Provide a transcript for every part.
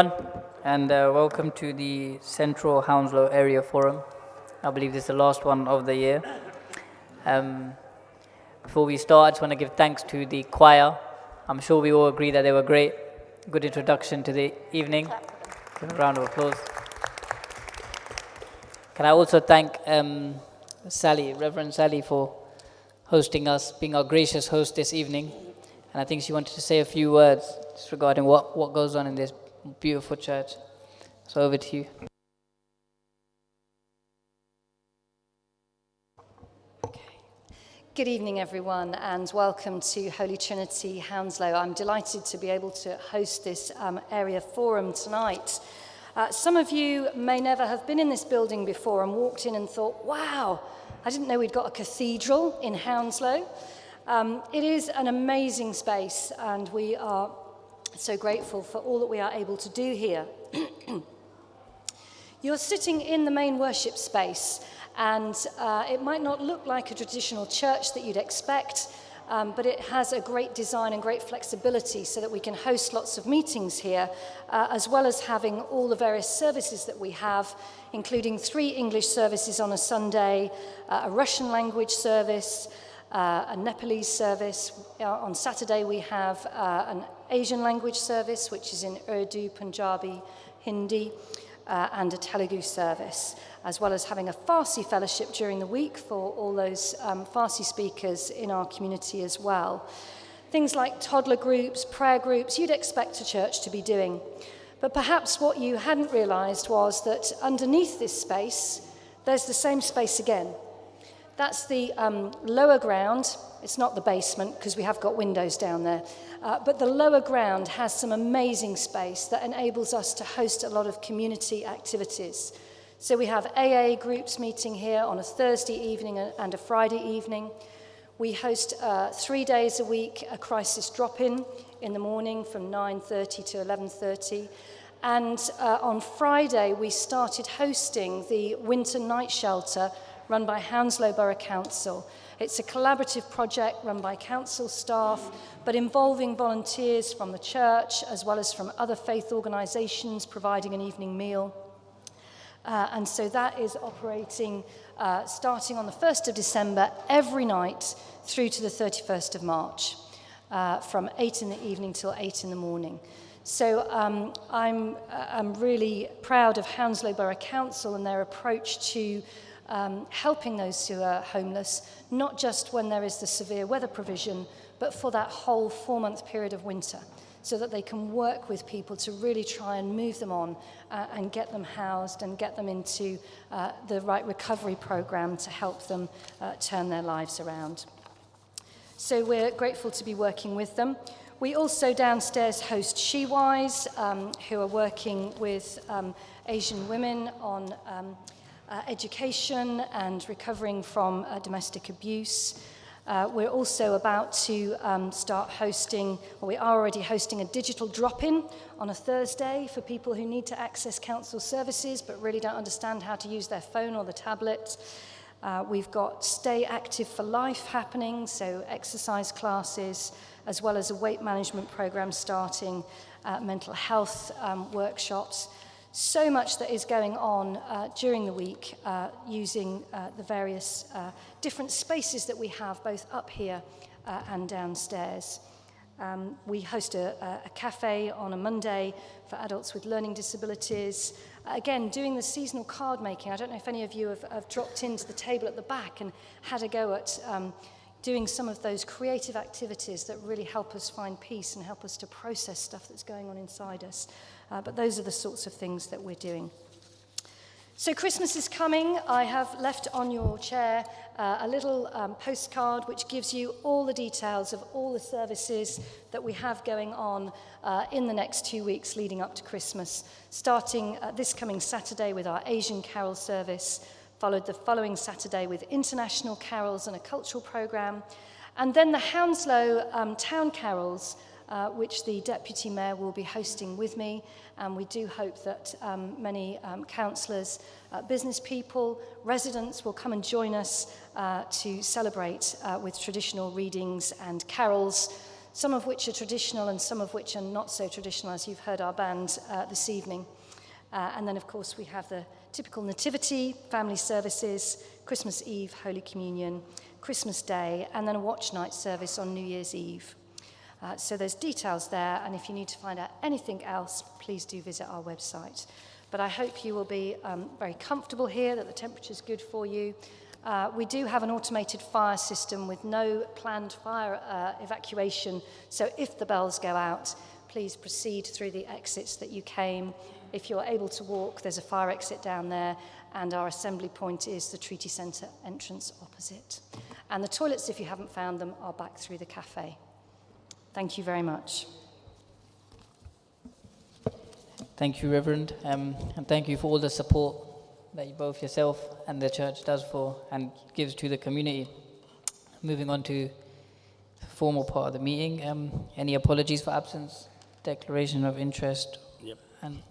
And welcome to the Central Hounslow Area Forum. I believe this is the last one of the year. Before we start, I just want to give thanks to the choir. I'm sure we all agree that they were great. Good introduction to the evening. Give a round of applause. Can I also thank Sally, Reverend Sally, for hosting us, being our gracious host this evening. And I think she wanted to say a few words just regarding what goes on in this beautiful church. So over to you. Good evening, everyone, and welcome to Holy Trinity Hounslow. I'm delighted to be able to host this area forum tonight. Some of you may never have been in this building before and walked in and thought, wow, I didn't know we'd got a cathedral in Hounslow. It is an amazing space, and we are so grateful for all that we are able to do here. You're sitting in the main worship space, and it might not look like a traditional church that you'd expect, but it has a great design and great flexibility so that we can host lots of meetings here, as well as having all the various services that we have, including 3 English services on a Sunday, a Russian language service, a Nepalese service. On Saturday we have an Asian language service, which is in Urdu, Punjabi, Hindi, and a Telugu service, as well as having a Farsi fellowship during the week for all those Farsi speakers in our community as well. Things like toddler groups, prayer groups, you'd expect a church to be doing. But perhaps what you hadn't realised was that underneath this space, there's the same space again. That's the lower ground. It's not the basement because we have got windows down there. But the lower ground has some amazing space that enables us to host a lot of community activities. So we have AA groups meeting here on a Thursday evening and a Friday evening. We host 3 days a week a crisis drop-in in the morning from 9:30 to 11:30. And on Friday, we started hosting the winter night shelter run by Hounslow Borough Council. It's a collaborative project run by council staff, but involving volunteers from the church as well as from other faith organisations providing an evening meal. And so that is operating starting on the 1st of December every night through to the 31st of March, from 8 in the evening till 8 in the morning. So I'm really proud of Hounslow Borough Council and their approach to helping those who are homeless, not just when there is the severe weather provision, but for that whole 4-month period of winter, so that they can work with people to really try and move them on and get them housed and get them into the right recovery program to help them turn their lives around. So we're grateful to be working with them. We also downstairs host SheWise, who are working with Asian women on education and recovering from domestic abuse. We're also about to start hosting, or we are already hosting, a digital drop-in on a Thursday for people who need to access council services but really don't understand how to use their phone or the tablet. We've got Stay Active for Life happening, so exercise classes, as well as a weight management program starting, mental health workshops. So much that is going on during the week using the various different spaces that we have both up here and downstairs. We host a cafe on a Monday for adults with learning disabilities. Again, doing the seasonal card making. I don't know if any of you have dropped into the table at the back and had a go at doing some of those creative activities that really help us find peace and help us to process stuff that's going on inside us. But those are the sorts of things that we're doing. So Christmas is coming. I have left on your chair a little postcard which gives you all the details of all the services that we have going on in the next 2 weeks leading up to Christmas, starting this coming Saturday with our Asian Carol service, followed the following Saturday with international carols and a cultural programme, and then the Hounslow Town Carols, which the Deputy Mayor will be hosting with me, and we do hope that many councillors, business people, residents will come and join us to celebrate with traditional readings and carols, some of which are traditional and some of which are not so traditional, as you've heard our band this evening. And then, of course, we have the typical nativity, family services, Christmas Eve, Holy Communion, Christmas Day, and then a watch night service on New Year's Eve. So there's details there, and if you need to find out anything else, please do visit our website. But I hope you will be very comfortable here, that the temperature's good for you. We do have an automated fire system with no planned fire evacuation, so if the bells go out, please proceed through the exits that you came. If you're able to walk, there's a fire exit down there, and our assembly point is the Treaty Centre entrance opposite. And the toilets, if you haven't found them, are back through the cafe. Thank you very much. Thank you, Reverend, and thank you for all the support that you both yourself and the church does for and gives to the community. Moving on to the formal part of the meeting. Any apologies for absence? Declaration of interest? Yep. And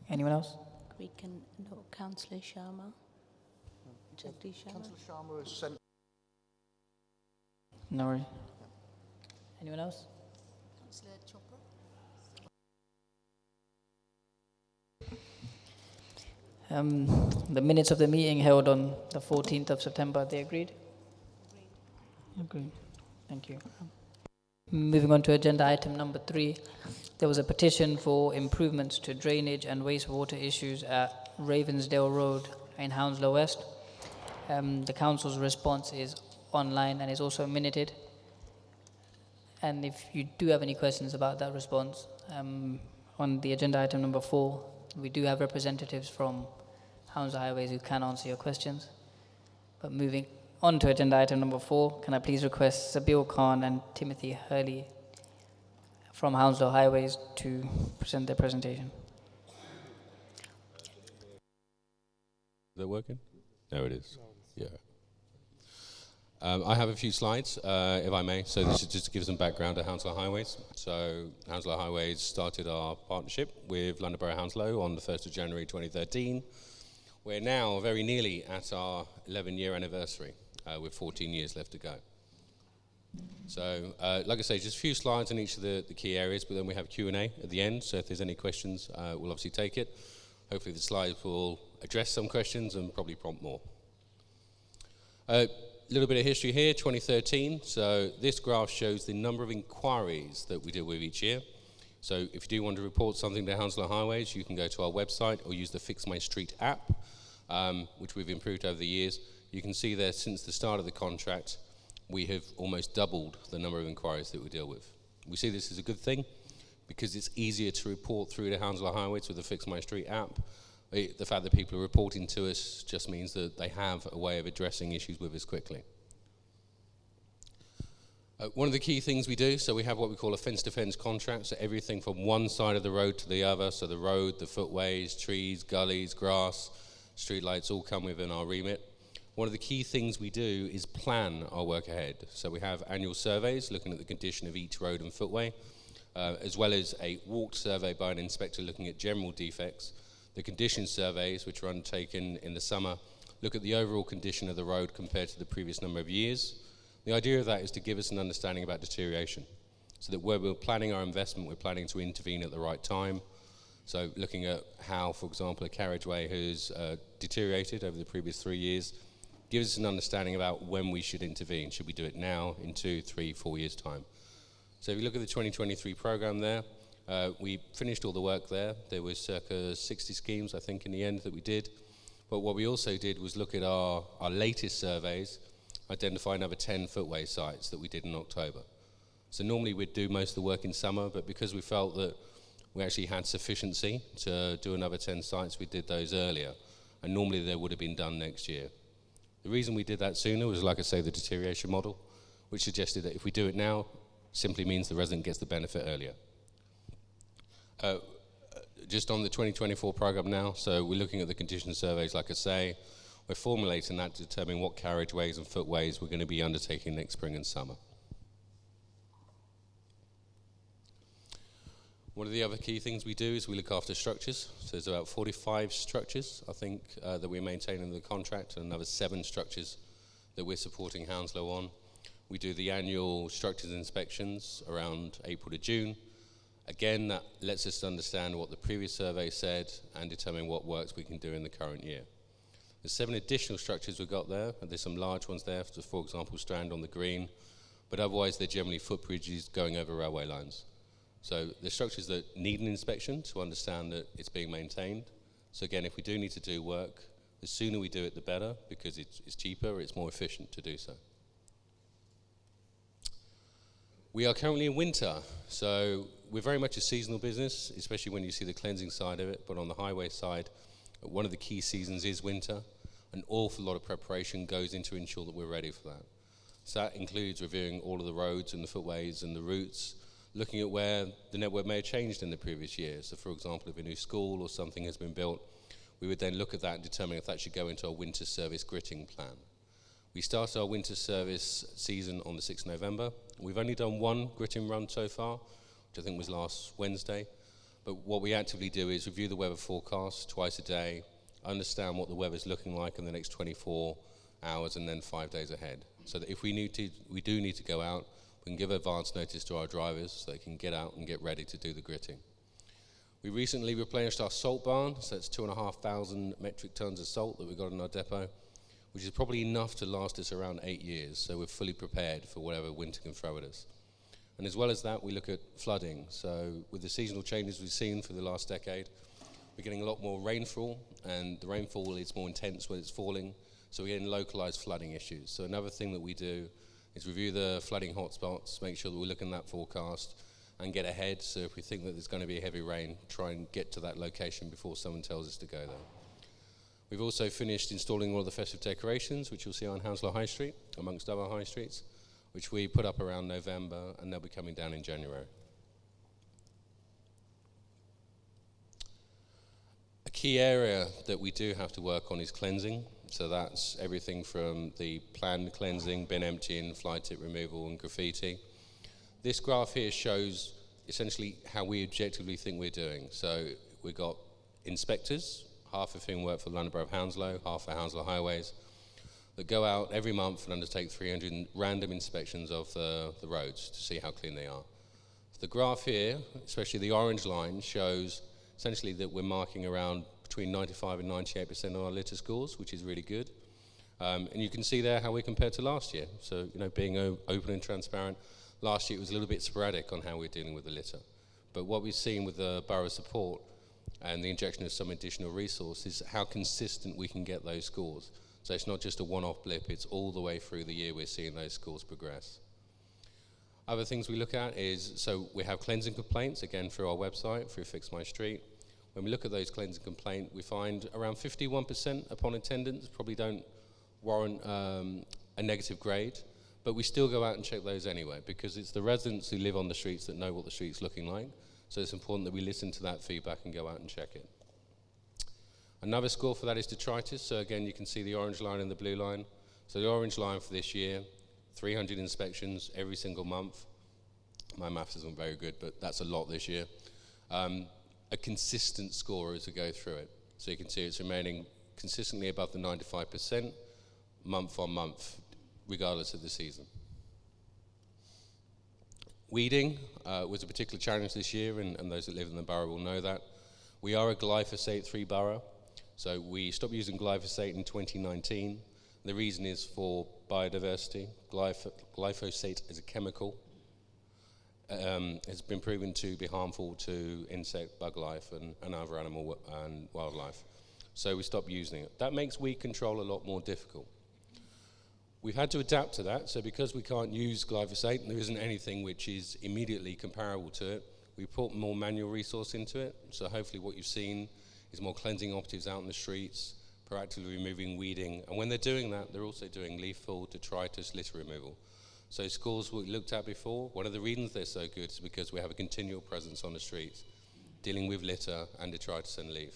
anyone else? We can know Councillor Sharma. Jagdish Sharma. Councillor Sharma has sent. No worries. Anyone else? Councillor Chopra. The minutes of the meeting held on the 14th of September, they agreed? Agreed. Thank you. Moving on to agenda item number 3, there was a petition for improvements to drainage and wastewater issues at Ravensdale Road in Hounslow West. The council's response is online and is also minuted. And if you do have any questions about that response, on the agenda item number 4, we do have representatives from Hounslow Highways who can answer your questions. But moving on to agenda item number 4, can I please request Sabil Khan and Timothy Hurley from Hounslow Highways to present their presentation. Is that working? There it is. Yeah. I have a few slides, if I may. So this is just to give some background to Hounslow Highways. So Hounslow Highways started our partnership with London Borough Hounslow on the 1st of January 2013. We're now very nearly at our 11-year anniversary, with 14 years left to go. So, like I say, just a few slides on each of the key areas, but then we have Q&A at the end. So if there's any questions, we'll obviously take it. Hopefully the slides will address some questions and probably prompt more. A little bit of history here, 2013. So this graph shows the number of inquiries that we deal with each year. So if you do want to report something to Hounslow Highways, you can go to our website or use the Fix My Street app, which we've improved over the years. You can see there, since the start of the contract, we have almost doubled the number of inquiries that we deal with. We see this as a good thing because it's easier to report through to Hounslow Highways with the Fix My Street app. The fact that people are reporting to us just means that they have a way of addressing issues with us quickly. One of the key things we do, so we have what we call a fence-to-fence contract, so everything from one side of the road to the other, so the road, the footways, trees, gullies, grass, streetlights all come within our remit. One of the key things we do is plan our work ahead. So we have annual surveys looking at the condition of each road and footway, as well as a walked survey by an inspector looking at general defects. The condition surveys, which are undertaken in the summer, look at the overall condition of the road compared to the previous number of years. The idea of that is to give us an understanding about deterioration, so that where we're planning our investment, we're planning to intervene at the right time. So looking at how, for example, a carriageway has deteriorated over the previous 3 years, gives us an understanding about when we should intervene. Should we do it now, in 2, 3, 4 years' time? So if you look at the 2023 programme there, we finished all the work there. There was circa 60 schemes, I think, in the end that we did. But what we also did was look at our latest surveys, identify another 10 footway sites that we did in October. So normally we'd do most of the work in summer, but because we felt that we actually had sufficiency to do another 10 sites, we did those earlier. And normally they would have been done next year. The reason we did that sooner was, like I say, the deterioration model, which suggested that if we do it now, simply means the resident gets the benefit earlier. Just on the 2024 programme now, so we're looking at the condition surveys, like I say. We're formulating that to determine what carriageways and footways we're going to be undertaking next spring and summer. One of the other key things we do is we look after structures. So there's about 45 structures, I think, that we maintain in the contract, and another 7 structures that we're supporting Hounslow on. We do the annual structures inspections around April to June. Again, that lets us understand what the previous survey said and determine what works we can do in the current year. There's 7 additional structures we've got there, and there's some large ones there, for example, Strand on the Green, but otherwise they're generally footbridges going over railway lines. So the structures that need an inspection to understand that it's being maintained. So again, if we do need to do work, the sooner we do it, the better, because it's cheaper, it's more efficient to do so. We are currently in winter, so we're very much a seasonal business, especially when you see the cleansing side of it, but on the highway side, one of the key seasons is winter. An awful lot of preparation goes into ensure that we're ready for that. So that includes reviewing all of the roads and the footways and the routes, looking at where the network may have changed in the previous year. So for example, if a new school or something has been built, we would then look at that and determine if that should go into our winter service gritting plan. We started our winter service season on the 6th of November. We've only done one gritting run so far, which I think was last Wednesday. But what we actively do is review the weather forecast twice a day, understand what the weather's looking like in the next 24 hours and then 5 days ahead. So that if we do need to go out, we can give advance notice to our drivers so they can get out and get ready to do the gritting. We recently replenished our salt barn, so it's 2,500 metric tons of salt that we've got in our depot, which is probably enough to last us around 8 years, so we're fully prepared for whatever winter can throw at us. And as well as that, we look at flooding. So with the seasonal changes we've seen for the last decade, we're getting a lot more rainfall, and the rainfall is more intense when it's falling, so we're getting localized flooding issues. So another thing that we do is review the flooding hotspots, make sure that we look in that forecast, and get ahead, so if we think that there's going to be heavy rain, try and get to that location before someone tells us to go there. We've also finished installing all of the festive decorations, which you'll see on Hounslow High Street, amongst other high streets, which we put up around November, and they'll be coming down in January. A key area that we do have to work on is cleansing. So that's everything from the planned cleansing, bin emptying, fly tip removal, and graffiti. This graph here shows essentially how we objectively think we're doing. So we've got inspectors, half of whom work for the London Borough of Hounslow, half for Hounslow Highways, that go out every month and undertake 300 random inspections of the roads to see how clean they are. The graph here, especially the orange line, shows essentially that we're marking around between 95 and 98% on our litter scores, which is really good. And you can see there how we compare to last year. So, being open and transparent, last year it was a little bit sporadic on how we're dealing with the litter. But what we've seen with the borough support and the injection of some additional resources, how consistent we can get those scores. So it's not just a one-off blip, it's all the way through the year we're seeing those scores progress. Other things we look at is, so we have cleansing complaints, again through our website, through Fix My Street. When we look at those cleansing complaints, we find around 51% upon attendance probably don't warrant a negative grade, but we still go out and check those anyway, because it's the residents who live on the streets that know what the street's looking like. So it's important that we listen to that feedback and go out and check it. Another score for that is detritus. So again, you can see the orange line and the blue line. So the orange line for this year, 300 inspections every single month. My maths isn't very good, but that's a lot this year. A consistent score as we go through it. So you can see it's remaining consistently above the 95% month on month, regardless of the season. Weeding was a particular challenge this year, and those that live in the borough will know that. We are a glyphosate-free borough, so we stopped using glyphosate in 2019. The reason is for biodiversity. Glyphosate is a chemical. Has been proven to be harmful to insect, bug life, and other animal and wildlife. So we stopped using it. That makes weed control a lot more difficult. We've had to adapt to that, so because we can't use glyphosate, and there isn't anything which is immediately comparable to it, we put more manual resource into it. So hopefully what you've seen is more cleansing operatives out in the streets, proactively removing weeding, and when they're doing that, they're also doing leaf fall, detritus, litter removal. So schools we looked at before, one of the reasons they're so good is because we have a continual presence on the streets, dealing with litter and detritus and leaf.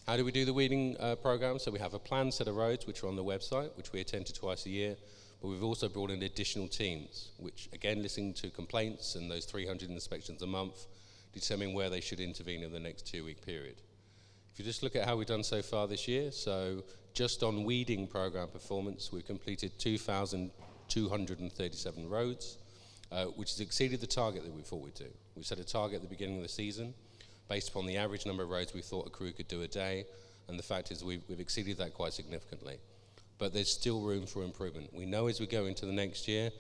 How do we do the weeding program? So we have a planned set of roads which are on the website, which we attend to twice a year, but we've also brought in additional teams, which again, listening to complaints and those 300 inspections a month, determine where they should intervene in the next 2-week period. If you just look at how we've done so far this year, so just on weeding program performance, we've completed 2,237 roads, which has exceeded the target that we thought we'd do. We set a target at the beginning of the season based upon the average number of roads we thought a crew could do a day, and the fact is we've exceeded that quite significantly. But there's still room for improvement. We know as we go into the next year,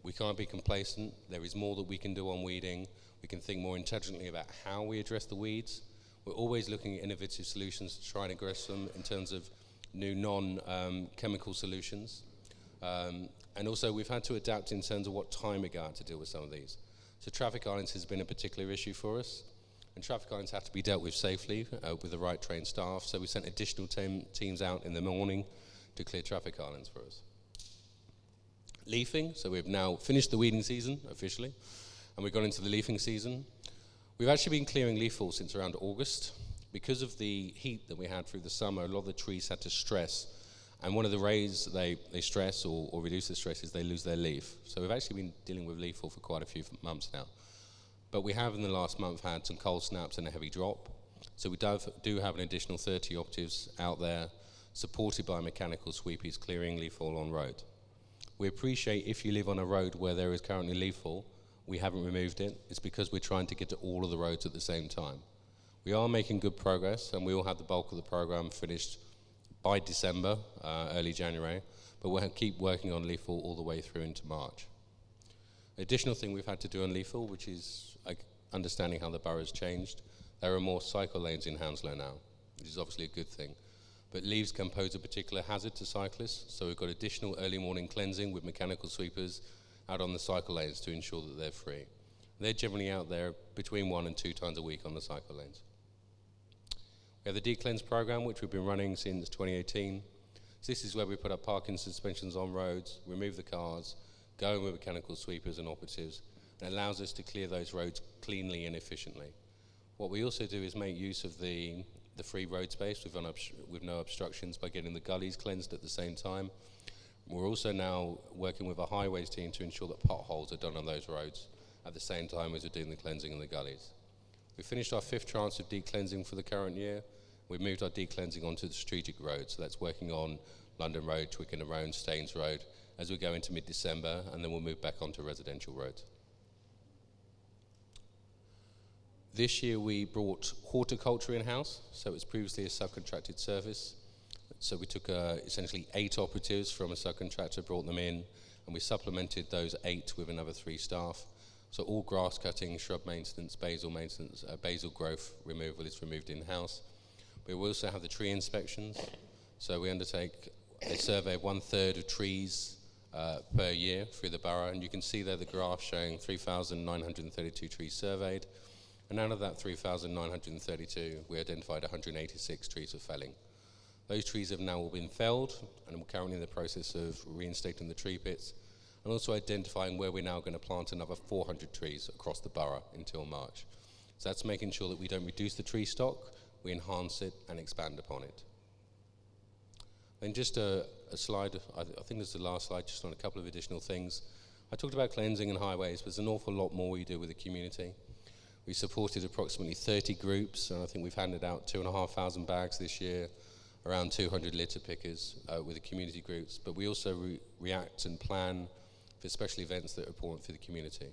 we can't be complacent. There is more that we can do on weeding. We can think more intelligently about how we address the weeds. We're always looking at innovative solutions to try and address them in terms of new non-chemical solutions. And also we've had to adapt in terms of what time we go out to deal with some of these. So traffic islands has been a particular issue for us. And traffic islands have to be dealt with safely with the right trained staff. So we sent additional teams out in the morning to clear traffic islands for us. Leafing, so we've now finished the weeding season officially, and we've gone into the leafing season. We've actually been clearing leaf fall since around August. Because of the heat that we had through the summer, a lot of the trees had to stress. And one of the ways they stress or reduce the stress is they lose their leaf. So we've actually been dealing with leaf fall for quite a few months now. But we have in the last month had some cold snaps and a heavy drop. So we do have an additional 30 operatives out there supported by mechanical sweepies clearing leaf fall on road. We appreciate if you live on a road where there is currently leaf fall, we haven't removed it. It's because we're trying to get to all of the roads at the same time. We are making good progress, and we will have the bulk of the program finished by December, early January, but we'll keep working on leaf fall all the way through into March. Additional thing we've had to do on leaf fall, which is understanding how the borough's changed. There are more cycle lanes in Hounslow now, which is obviously a good thing. But leaves can pose a particular hazard to cyclists, so we've got additional early morning cleansing with mechanical sweepers out on the cycle lanes to ensure that they're free. They're generally out there between 1 and 2 times a week on the cycle lanes. We have the D-Cleanse program, which we've been running since 2018. So this is where we put up parking suspensions on roads, remove the cars, go in with mechanical sweepers and operatives, and it allows us to clear those roads cleanly and efficiently. What we also do is make use of the free road space with no obstructions by getting the gullies cleansed at the same time. We're also now working with a highways team to ensure that potholes are done on those roads at the same time as we're doing the cleansing in the gullies. We finished our 5th tranche of de-cleansing for the current year. We've moved our de-cleansing onto the strategic roads, so that's working on London Road, Twickenham Road, Staines Road, as we go into mid-December, and then we'll move back onto residential roads. This year we brought horticulture in-house, so it was previously a subcontracted service. So we took essentially 8 operatives from a subcontractor, brought them in, and we supplemented those 8 with another 3 staff. So all grass cutting, shrub maintenance, basil growth removal is removed in-house. We will also have the tree inspections. So we undertake a survey of 1/3 of trees per year through the borough, and you can see there the graph showing 3,932 trees surveyed. And out of that 3,932, we identified 186 trees for felling. Those trees have now all been felled, and we're currently in the process of reinstating the tree pits, and also identifying where we're now going to plant another 400 trees across the borough until March. So that's making sure that we don't reduce the tree stock, we enhance it and expand upon it. Then just a slide, I think this is the last slide, just on a couple of additional things. I talked about cleansing and highways, but there's an awful lot more we do with the community. We supported approximately 30 groups, and I think we've handed out 2,500 bags this year, around 200 litter pickers with the community groups. But we also react and plan for special events that are important for the community.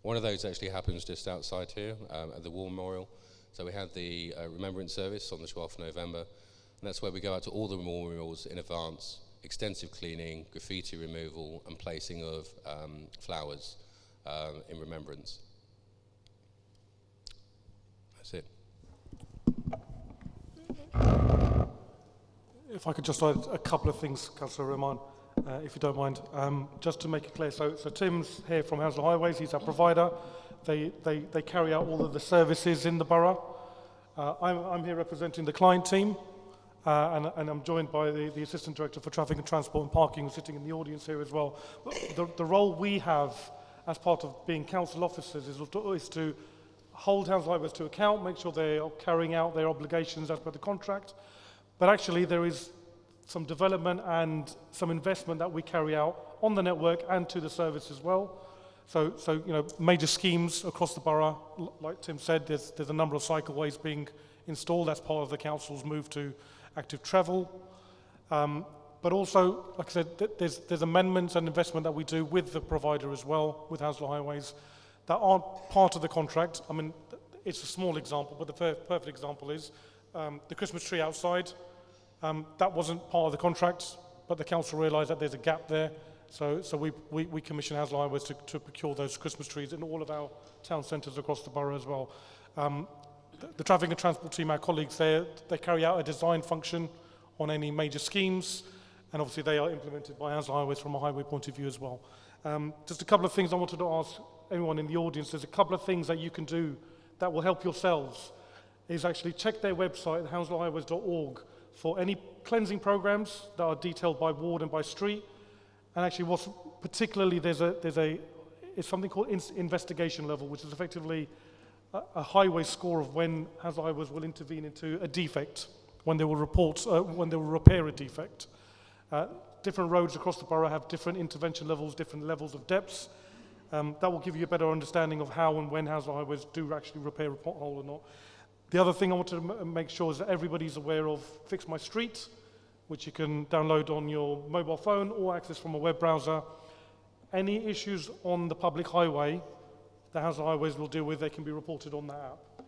One of those actually happens just outside here at the War Memorial. So we had the Remembrance Service on the 12th of November, and that's where we go out to all the memorials in advance, extensive cleaning, graffiti removal, and placing of flowers in remembrance. That's it. If I could just add a couple of things, Councillor Rahman, if you don't mind, just to make it clear. So Tim's here from Hounslow Highways, he's our provider. They carry out all of the services in the borough. I'm here representing the client team, and I'm joined by the Assistant Director for Traffic and Transport and Parking, who's sitting in the audience here as well. The role we have as part of being council officers is to hold Hounslow Highways to account, make sure they are carrying out their obligations as per the contract. But actually there is some development and some investment that we carry out on the network and to the service as well. So you know, major schemes across the borough, like Tim said, there's a number of cycleways being installed as part of the council's move to active travel. But also, like I said, there's amendments and investment that we do with the provider as well, with Hounslow Highways, that aren't part of the contract. I mean, it's a small example, but the perfect example is the Christmas tree outside. That wasn't part of the contract, but the council realised that there's a gap there. So we commission Hounslow Highways to procure those Christmas trees in all of our town centres across the borough as well. The traffic and transport team, our colleagues there, they carry out a design function on any major schemes, and obviously they are implemented by Hounslow Highways from a highway point of view as well. Just a couple of things I wanted to ask everyone in the audience. There's a couple of things that you can do that will help yourselves, is actually check their website, hounslow-highways.org, for any cleansing programs that are detailed by ward and by street. And actually what's particularly, it's something called investigation level, which is effectively a highway score of when Hounslow Highways will intervene into a defect, when they will repair a defect. Different roads across the borough have different intervention levels, different levels of depths. That will give you a better understanding of how and when Hounslow Highways do actually repair a pothole or not. The other thing I want to make sure is that everybody's aware of Fix My Street, which you can download on your mobile phone or access from a web browser. Any issues on the public highway, the Hounslow Highways will deal with, they can be reported on that app.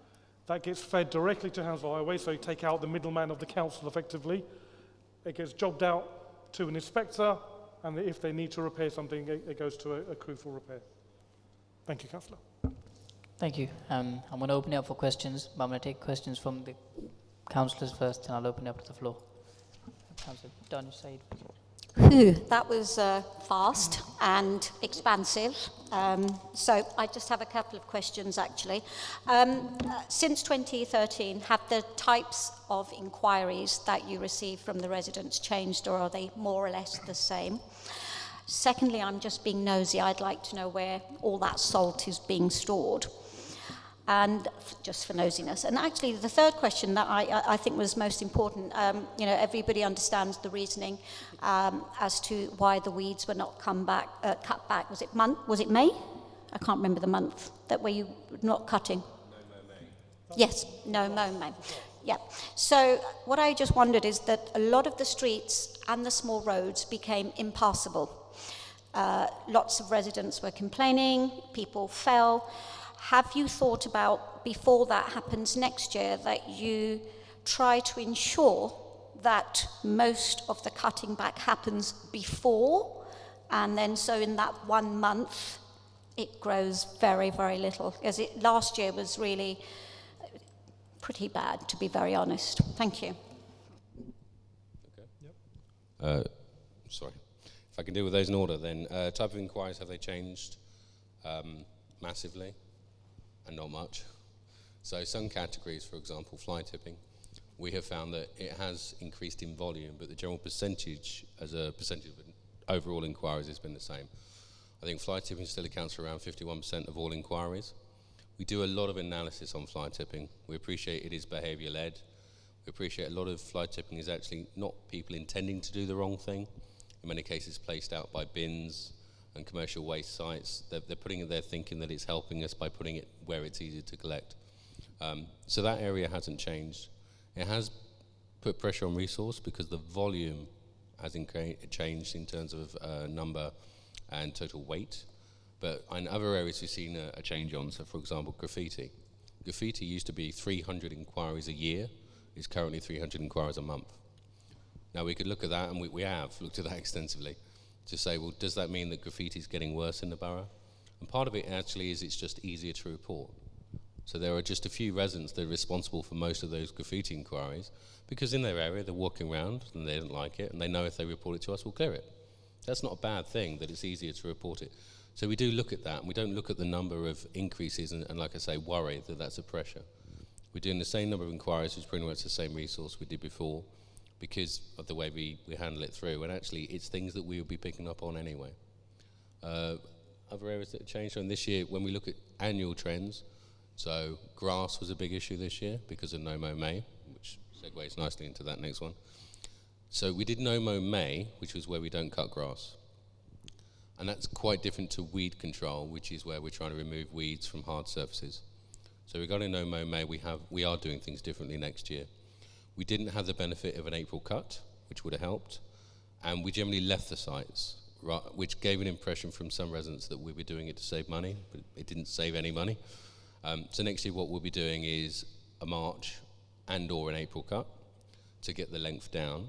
That gets fed directly to Hounslow Highways, so you take out the middleman of the council effectively. It gets jobbed out to an inspector, and if they need to repair something, it goes to a crew for repair. Thank you, Councillor. Thank you. I'm going to open it up for questions, but I'm going to take questions from the councillors first, and I'll open it up to the floor. Councillor Danish Said. Phew, that was fast and expansive. So I just have a couple of questions, actually. Since 2013, have the types of inquiries that you receive from the residents changed, or are they more or less the same? Secondly, I'm just being nosy. I'd like to know where all that salt is being stored. And just for nosiness. And actually, the third question that I think was most important, everybody understands the reasoning as to why the weeds were not cut back. Was it May? I can't remember the month that were you not cutting. No May. Yes, no May. Yeah. So what I just wondered is that a lot of the streets and the small roads became impassable. Lots of residents were complaining. People fell. Have you thought about, before that happens next year, that you try to ensure that most of the cutting back happens before, and then so in that 1 month it grows very, very little? Because last year was really pretty bad, to be very honest. Thank you. Okay. Yep. Sorry. If I can deal with those in order, then type of inquiries, have they changed massively? And not much. So some categories, for example, fly tipping, we have found that it has increased in volume, but the general percentage as a percentage of overall inquiries has been the same. I think fly tipping still accounts for around 51% of all inquiries. We do a lot of analysis on fly tipping. We appreciate it is behaviour led. We appreciate a lot of fly tipping is actually not people intending to do the wrong thing. In many cases placed out by bins and commercial waste sites. They're putting it there thinking that it's helping us by putting it where it's easy to collect. So that area hasn't changed. It has put pressure on resource because the volume has changed in terms of number and total weight. But in other areas we've seen a change on. So for example, graffiti. Graffiti used to be 300 inquiries a year. It's currently 300 inquiries a month. Now we could look at that, and we have looked at that extensively, to say, well, does that mean that graffiti is getting worse in the borough? And part of it actually is it's just easier to report. So there are just a few residents that are responsible for most of those graffiti inquiries, because in their area they're walking around and they don't like it, and they know if they report it to us, we'll clear it. That's not a bad thing, that it's easier to report it. So we do look at that, and we don't look at the number of increases and like I say, worry that that's a pressure. We're doing the same number of inquiries, which is pretty much the same resource we did before, because of the way we handle it through, and actually it's things that we will be picking up on anyway. Other areas that have changed, and this year when we look at annual trends, so grass was a big issue this year because of No Mow May, which segues nicely into that next one. So we did No Mow May, which was where we don't cut grass. And that's quite different to weed control, which is where we're trying to remove weeds from hard surfaces. So regarding No Mow May, we are doing things differently next year. We didn't have the benefit of an April cut, which would have helped. And we generally left the sites, right, which gave an impression from some residents that we were doing it to save money, but it didn't save any money. So next year what we'll be doing is a March and or an April cut to get the length down.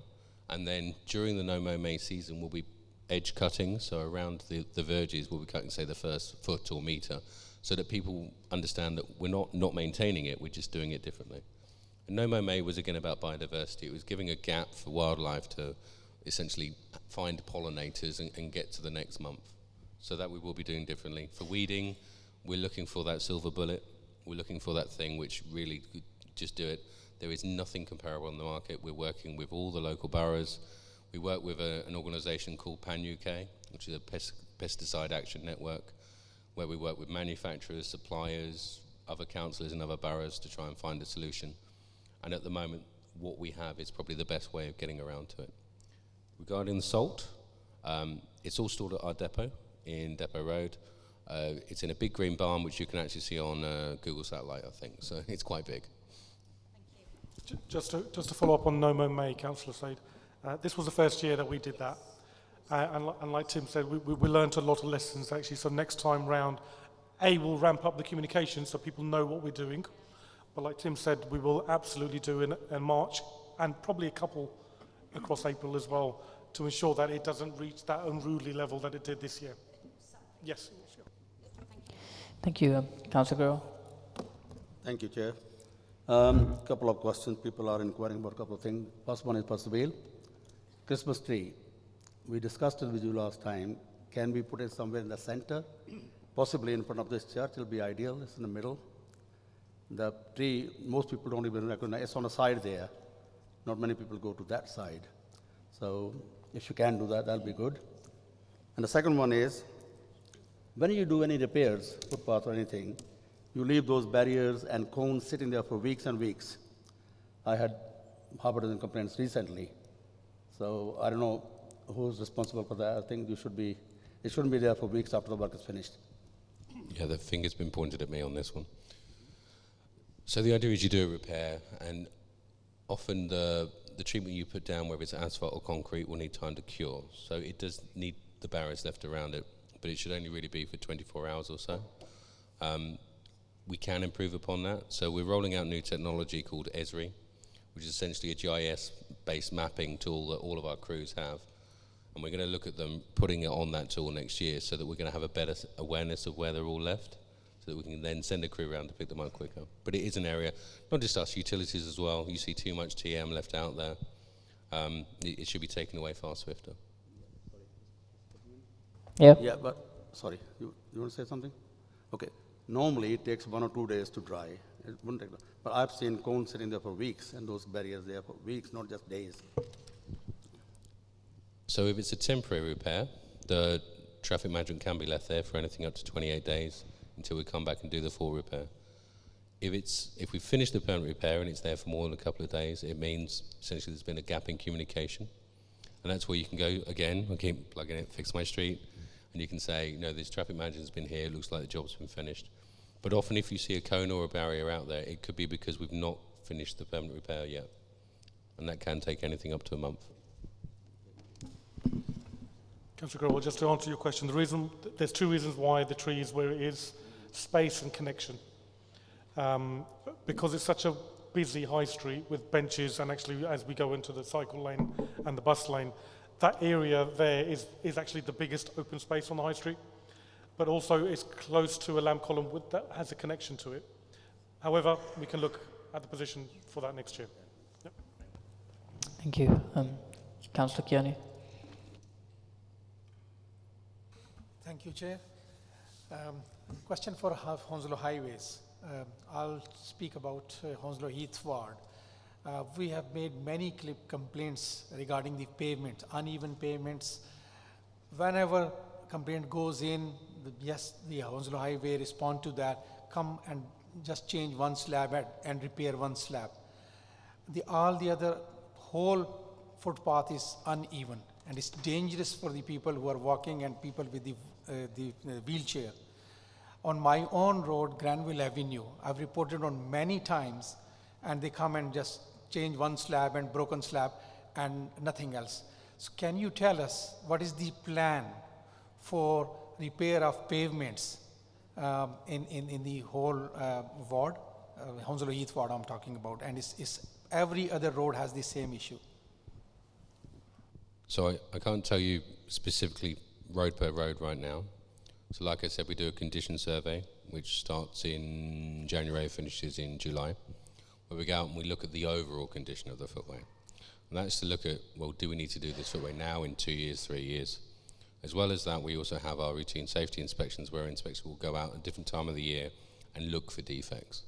And then during the No Mow May season, we'll be edge cutting, so around the verges, we'll be cutting, say, the first foot or metre, so that people understand that we're not maintaining it, we're just doing it differently. And No Mow May was again about biodiversity. It was giving a gap for wildlife to essentially find pollinators and get to the next month. So that we will be doing differently. For weeding, we're looking for that silver bullet. We're looking for that thing which really could just do it. There is nothing comparable on the market. We're working with all the local boroughs. We work with an organisation called Pan UK, which is a pesticide action network, where we work with manufacturers, suppliers, other councillors and other boroughs to try and find a solution. And at the moment, what we have is probably the best way of getting around to it. Regarding the salt, it's all stored at our depot in Depot Road. It's in a big green barn, which you can actually see on Google Satellite, I think, so it's quite big. Just to follow up on No Mow May, Councillor Said, this was the first year that we did that. And like Tim said, we learned a lot of lessons actually, so next time round, we'll ramp up the communication so people know what we're doing. But like Tim said, we will absolutely do in March, and probably a couple across April as well, to ensure that it doesn't reach that unruly level that it did this year. Yes. Sure. Thank you, Councillor Gurul. Thank you, Chair. Couple of questions. People are inquiring about a couple of things. First one is first wheel. Christmas tree. We discussed it with you last time. Can we put it somewhere in the center? Possibly in front of this church. It'll be ideal. It's in the middle. The tree, most people don't even recognize. It's on the side there. Not many people go to that side. So if you can do that, that'll be good. And the second one is, when you do any repairs, footpath or anything, you leave those barriers and cones sitting there for weeks and weeks. I had half a dozen complaints recently. So I don't know who's responsible for that. I think it shouldn't be there for weeks after the work is finished. Yeah, the finger's been pointed at me on this one. So the idea is you do a repair, and often the treatment you put down, whether it's asphalt or concrete, will need time to cure. So it does need the barriers left around it, but it should only really be for 24 hours or so. We can improve upon that. So we're rolling out new technology called Esri, which is essentially a GIS-based mapping tool that all of our crews have. And we're going to look at them putting it on that tool next year so that we're going to have a better awareness of where they're all left, so that we can then send a crew around to pick them up quicker. But it is an area, not just us, utilities as well. You see too much TM left out there. It should be taken away far swifter. Yeah. Yeah, but, sorry, you want to say something? Okay. Normally, it takes 1 or 2 days to dry. It wouldn't take, but I've seen cones sitting there for weeks, and those barriers there for weeks, not just days. So if it's a temporary repair, the traffic management can be left there for anything up to 28 days until we come back and do the full repair. If we finish the permanent repair and it's there for more than a couple of days, it means essentially there's been a gap in communication. And that's where you can go again, I keep plugging it, fix my street, and you can say, no, this traffic management's been here, it looks like the job's been finished. But often if you see a cone or a barrier out there, it could be because we've not finished the permanent repair yet. And that can take anything up to a month. Councillor Gurul, just to answer your question, there's 2 reasons why the tree is where it is: space and connection. Because it's such a busy high street with benches, and actually as we go into the cycle lane and the bus lane, that area there is actually the biggest open space on the high street, but also it's close to a lamp column that has a connection to it. However, we can look at the position for that next year. Yep. Thank you. Councillor Kiani. Thank you, Chair. Question for Hounslow Highways. I'll speak about Hounslow Heath Ward. We have made many complaints regarding the pavement, uneven pavements. Whenever complaint goes in, the Hounslow Highway respond to that, come and just change one slab and repair one slab. All the other whole footpath is uneven, and it's dangerous for the people who are walking and people with the wheelchair. On my own road, Granville Avenue, I've reported on many times, and they come and just change one slab and broken slab. and nothing else. So can you tell us what is the plan for repair of pavements in the whole ward, Hounslow Heath ward I'm talking about, and is every other road has the same issue? So I can't tell you specifically road per road right now. So like I said, we do a condition survey, which starts in January, finishes in July, where we go out and we look at the overall condition of the footway. And that's to look at, well, do we need to do this footway now, in 2 years, 3 years? As well as that, we also have our routine safety inspections, where inspectors will go out at a different time of the year and look for defects.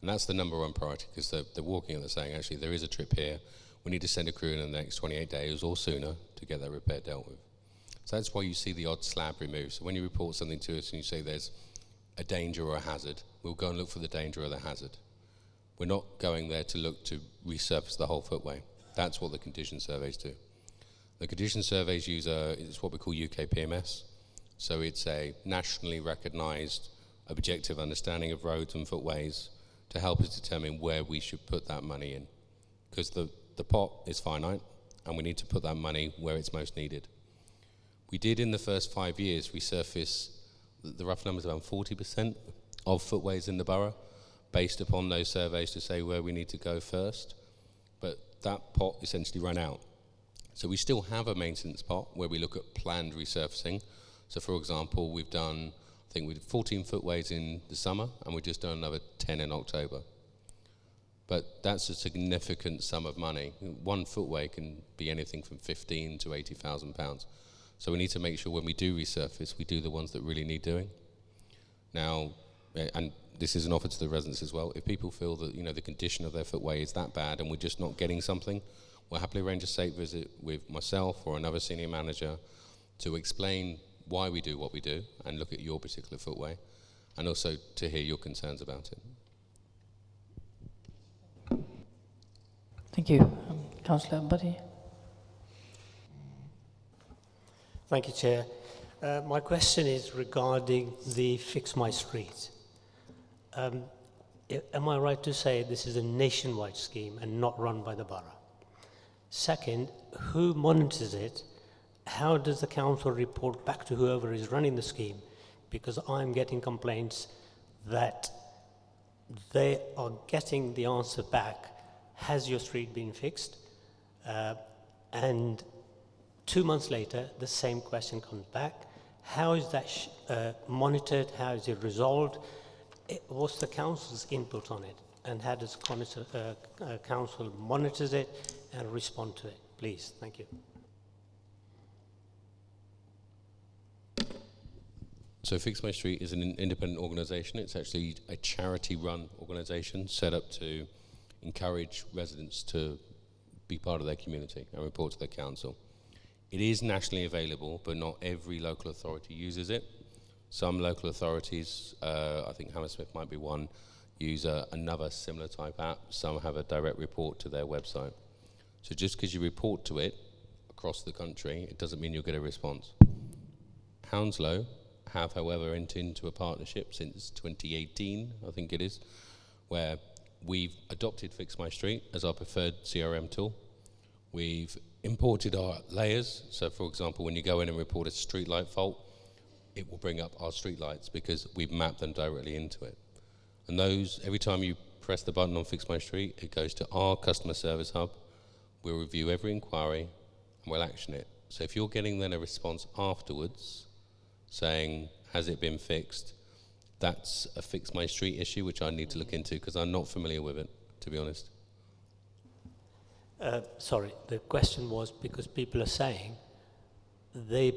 And that's the number one priority, because they're walking and they're saying, actually, there is a trip here. We need to send a crew in the next 28 days or sooner to get that repair dealt with. So that's why you see the odd slab removed. So when you report something to us and you say there's a danger or a hazard, we'll go and look for the danger or the hazard. We're not going there to look to resurface the whole footway. That's what the condition surveys do. The condition surveys use it's what we call UK PMS. So it's a nationally recognised objective understanding of roads and footways to help us determine where we should put that money in. Because the pot is finite and we need to put that money where it's most needed. We did in the first 5 years resurface, the rough numbers, around 40% of footways in the borough, based upon those surveys to say where we need to go first. But that pot essentially ran out. So we still have a maintenance pot where we look at planned resurfacing. So for example, we've done, I think we did 14 footways in the summer, and we've just done another 10 in October. But that's a significant sum of money. One footway can be anything from 15 to 80,000 pounds. So we need to make sure when we do resurface, we do the ones that really need doing. Now, and this is an offer to the residents as well, if people feel that, you know, the condition of their footway is that bad and we're just not getting something, we'll happily arrange a site visit with myself or another senior manager to explain why we do what we do and look at your particular footway, and also to hear your concerns about it. Thank you. Councillor Buddy. Thank you, Chair. My question is regarding the Fix My Street. Am I right to say this is a nationwide scheme and not run by the borough? Second, who monitors it? How does the council report back to whoever is running the scheme? Because I'm getting complaints that they are getting the answer back, has your street been fixed? And 2 months later, the same question comes back. How is that monitored? How is it resolved? What's the council's input on it? And how does council monitors it and respond to it? Please, thank you. So Fix My Street is an independent organisation. It's actually a charity-run organisation set up to encourage residents to be part of their community and report to their council. It is nationally available, but not every local authority uses it. Some local authorities, I think Hammersmith might be one, use another similar type app. Some have a direct report to their website. So just because you report to it across the country, it doesn't mean you'll get a response. Hounslow have, however, entered into a partnership since 2018, I think it is, where we've adopted Fix My Street as our preferred CRM tool. We've imported our layers. So, for example, when you go in and report a streetlight fault, it will bring up our streetlights because we've mapped them directly into it. And those, every time you press the button on Fix My Street, it goes to our customer service hub. We'll review every inquiry and we'll action it. So if you're getting then a response afterwards saying, has it been fixed? That's a Fix My Street issue, which I need to look into because I'm not familiar with it, to be honest. Sorry, the question was because people are saying they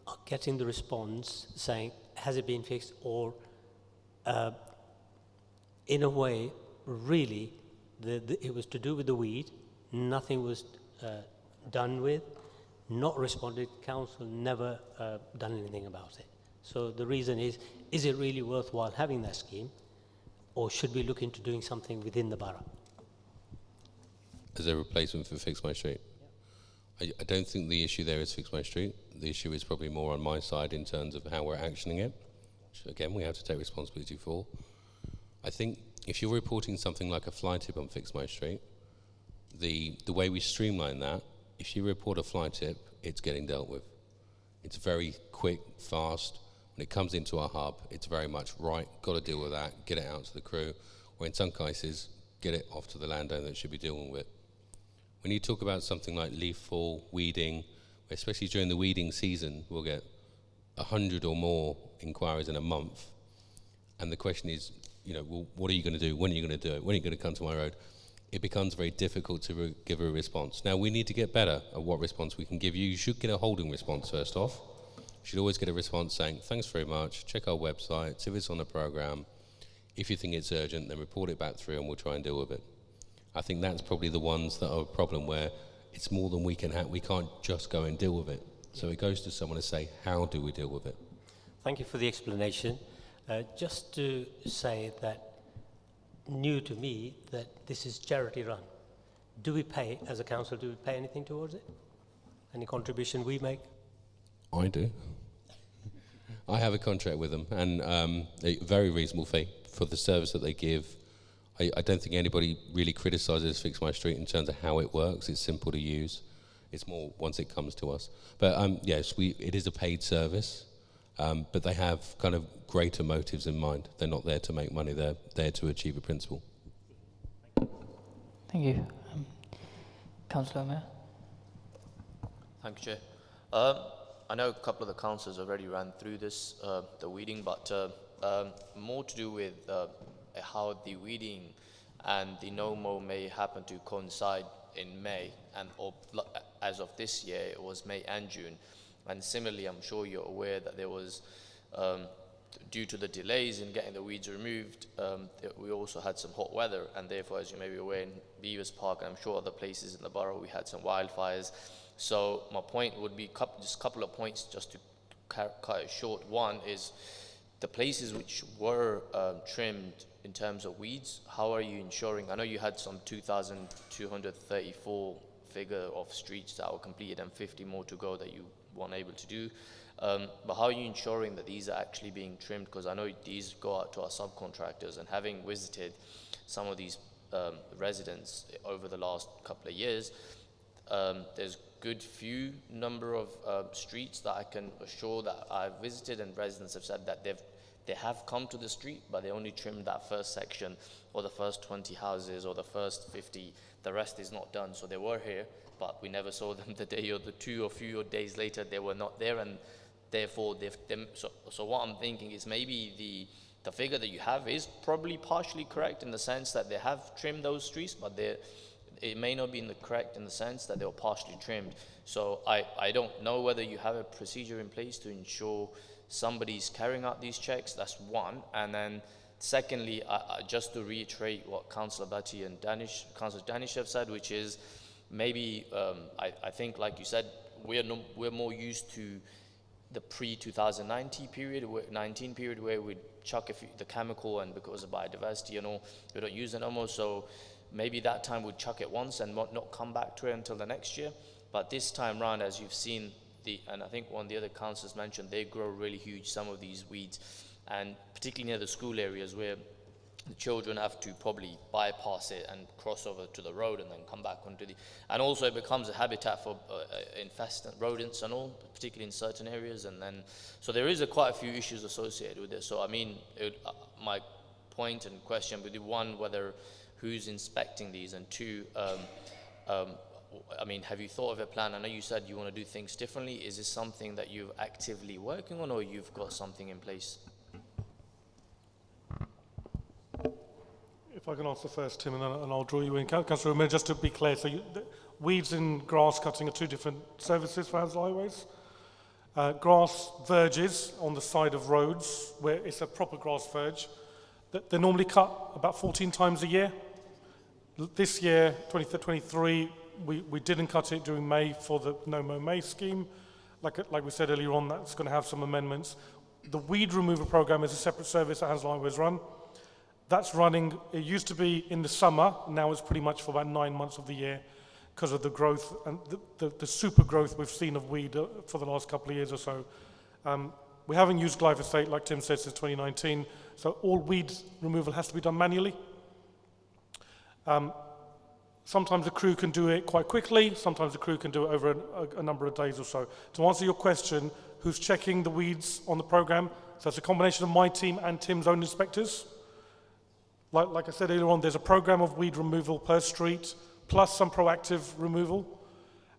are getting the response saying, has it been fixed? Or in a way, really, it was to do with the weed. Nothing was done with, not responded. Council never done anything about it. So the reason is it really worthwhile having that scheme, or should we look into doing something within the borough? As a replacement for Fix My Street? I don't think the issue there is Fix My Street. The issue is probably more on my side in terms of how we're actioning it, which again, we have to take responsibility for. I think if you're reporting something like a fly tip on Fix My Street, the way we streamline that, if you report a fly tip, it's getting dealt with. It's very quick, fast. When it comes into our hub, it's very much, right, got to deal with that, get it out to the crew, or in some cases, get it off to the landowner that should be dealing with it. When you talk about something like leaf fall, weeding, especially during the weeding season, we'll get 100 or more inquiries in a month. And the question is, well, what are you going to do? When are you going to do it? When are you going to come to my road? It becomes very difficult to give a response. Now, we need to get better at what response we can give you. You should get a holding response first off. You should always get a response saying, thanks very much, check our website, see if it's on the program. If you think it's urgent, then report it back through and we'll try and deal with it. I think that's probably the ones that are a problem where it's more than we can have. We can't just go and deal with it. So it goes to someone to say, how do we deal with it? Thank you for the explanation. Just to say that, new to me, that this is charity run. Do we pay, as a council, do we pay anything towards it? Any contribution we make? I do. I have a contract with them, and a very reasonable fee for the service that they give. I don't think anybody really criticises Fix My Street in terms of how it works. It's simple to use. It's more once it comes to us. But yes, it is a paid service, but they have kind of greater motives in mind. They're not there to make money. They're there to achieve a principle. Thank you. Councillor Mayor. Thank you, Chair. I know a couple of the councillors already ran through this, the weeding, but more to do with how the weeding and the no-mow may happen to coincide in May, and as of this year, it was May and June. And similarly, I'm sure you're aware that there was, due to the delays in getting the weeds removed, we also had some hot weather, and therefore, as you may be aware, in Beavers Park, and I'm sure other places in the borough, we had some wildfires. So my point would be just a couple of points just to cut it short. One is the places which were trimmed in terms of weeds, how are you ensuring? I know you had some 2,234 figure of streets that were completed and 50 more to go that you weren't able to do. But how are you ensuring that these are actually being trimmed? Because I know these go out to our subcontractors, and having visited some of these residents over the last couple of years, there's good few number of streets that I can assure that I've visited, and residents have said that they have come to the street, but they only trimmed that first section, or the first 20 houses, or the first 50. The rest is not done. So they were here, but we never saw them the day or the two or few days later. They were not there, and therefore so what I'm thinking is maybe the figure that you have is probably partially correct in the sense that they have trimmed those streets, but it may not be correct in the sense that they were partially trimmed. So I don't know whether you have a procedure in place to ensure somebody's carrying out these checks. That's one. And then secondly, just to reiterate what Councillor Bhatti and Councillor Danish have said, which is maybe I think, like you said, we're more used to the pre-2019 period, where we'd chuck the chemical, and because of biodiversity and all, we don't use it almost. So maybe that time we'd chuck it once and not come back to it until the next year. But this time round, as you've seen, and I think one of the other councillors mentioned, they grow really huge, some of these weeds, and particularly near the school areas where the children have to probably bypass it and cross over to the road and then come back onto and also it becomes a habitat for infested rodents and all, particularly in certain areas. And then, so there is quite a few issues associated with this. So I mean, my point and question would be, one, whether who's inspecting these, and two, I mean, have you thought of a plan? I know you said you want to do things differently. Is this something that you're actively working on, or you've got something in place? If I can answer first, Tim, and I'll draw you in. Councillor Romero, just to be clear, so weeds and grass cutting are two different services for Hounslow Highways. Grass verges on the side of roads, where it's a proper grass verge, they're normally cut about 14 times a year. This year, 2023, we didn't cut it during May for the No Mow May scheme. Like we said earlier on, that's going to have some amendments. The weed removal program is a separate service that Hounslow Highways run. That's running, it used to be in the summer, now it's pretty much for about 9 months of the year because of the growth and the super growth we've seen of weed for the last couple of years or so. We haven't used glyphosate, like Tim said, since 2019, so all weed removal has to be done manually. Sometimes the crew can do it quite quickly, sometimes the crew can do it over a number of days or so. To answer your question, who's checking the weeds on the program? So it's a combination of my team and Tim's own inspectors. Like I said earlier on, there's a program of weed removal per street, plus some proactive removal.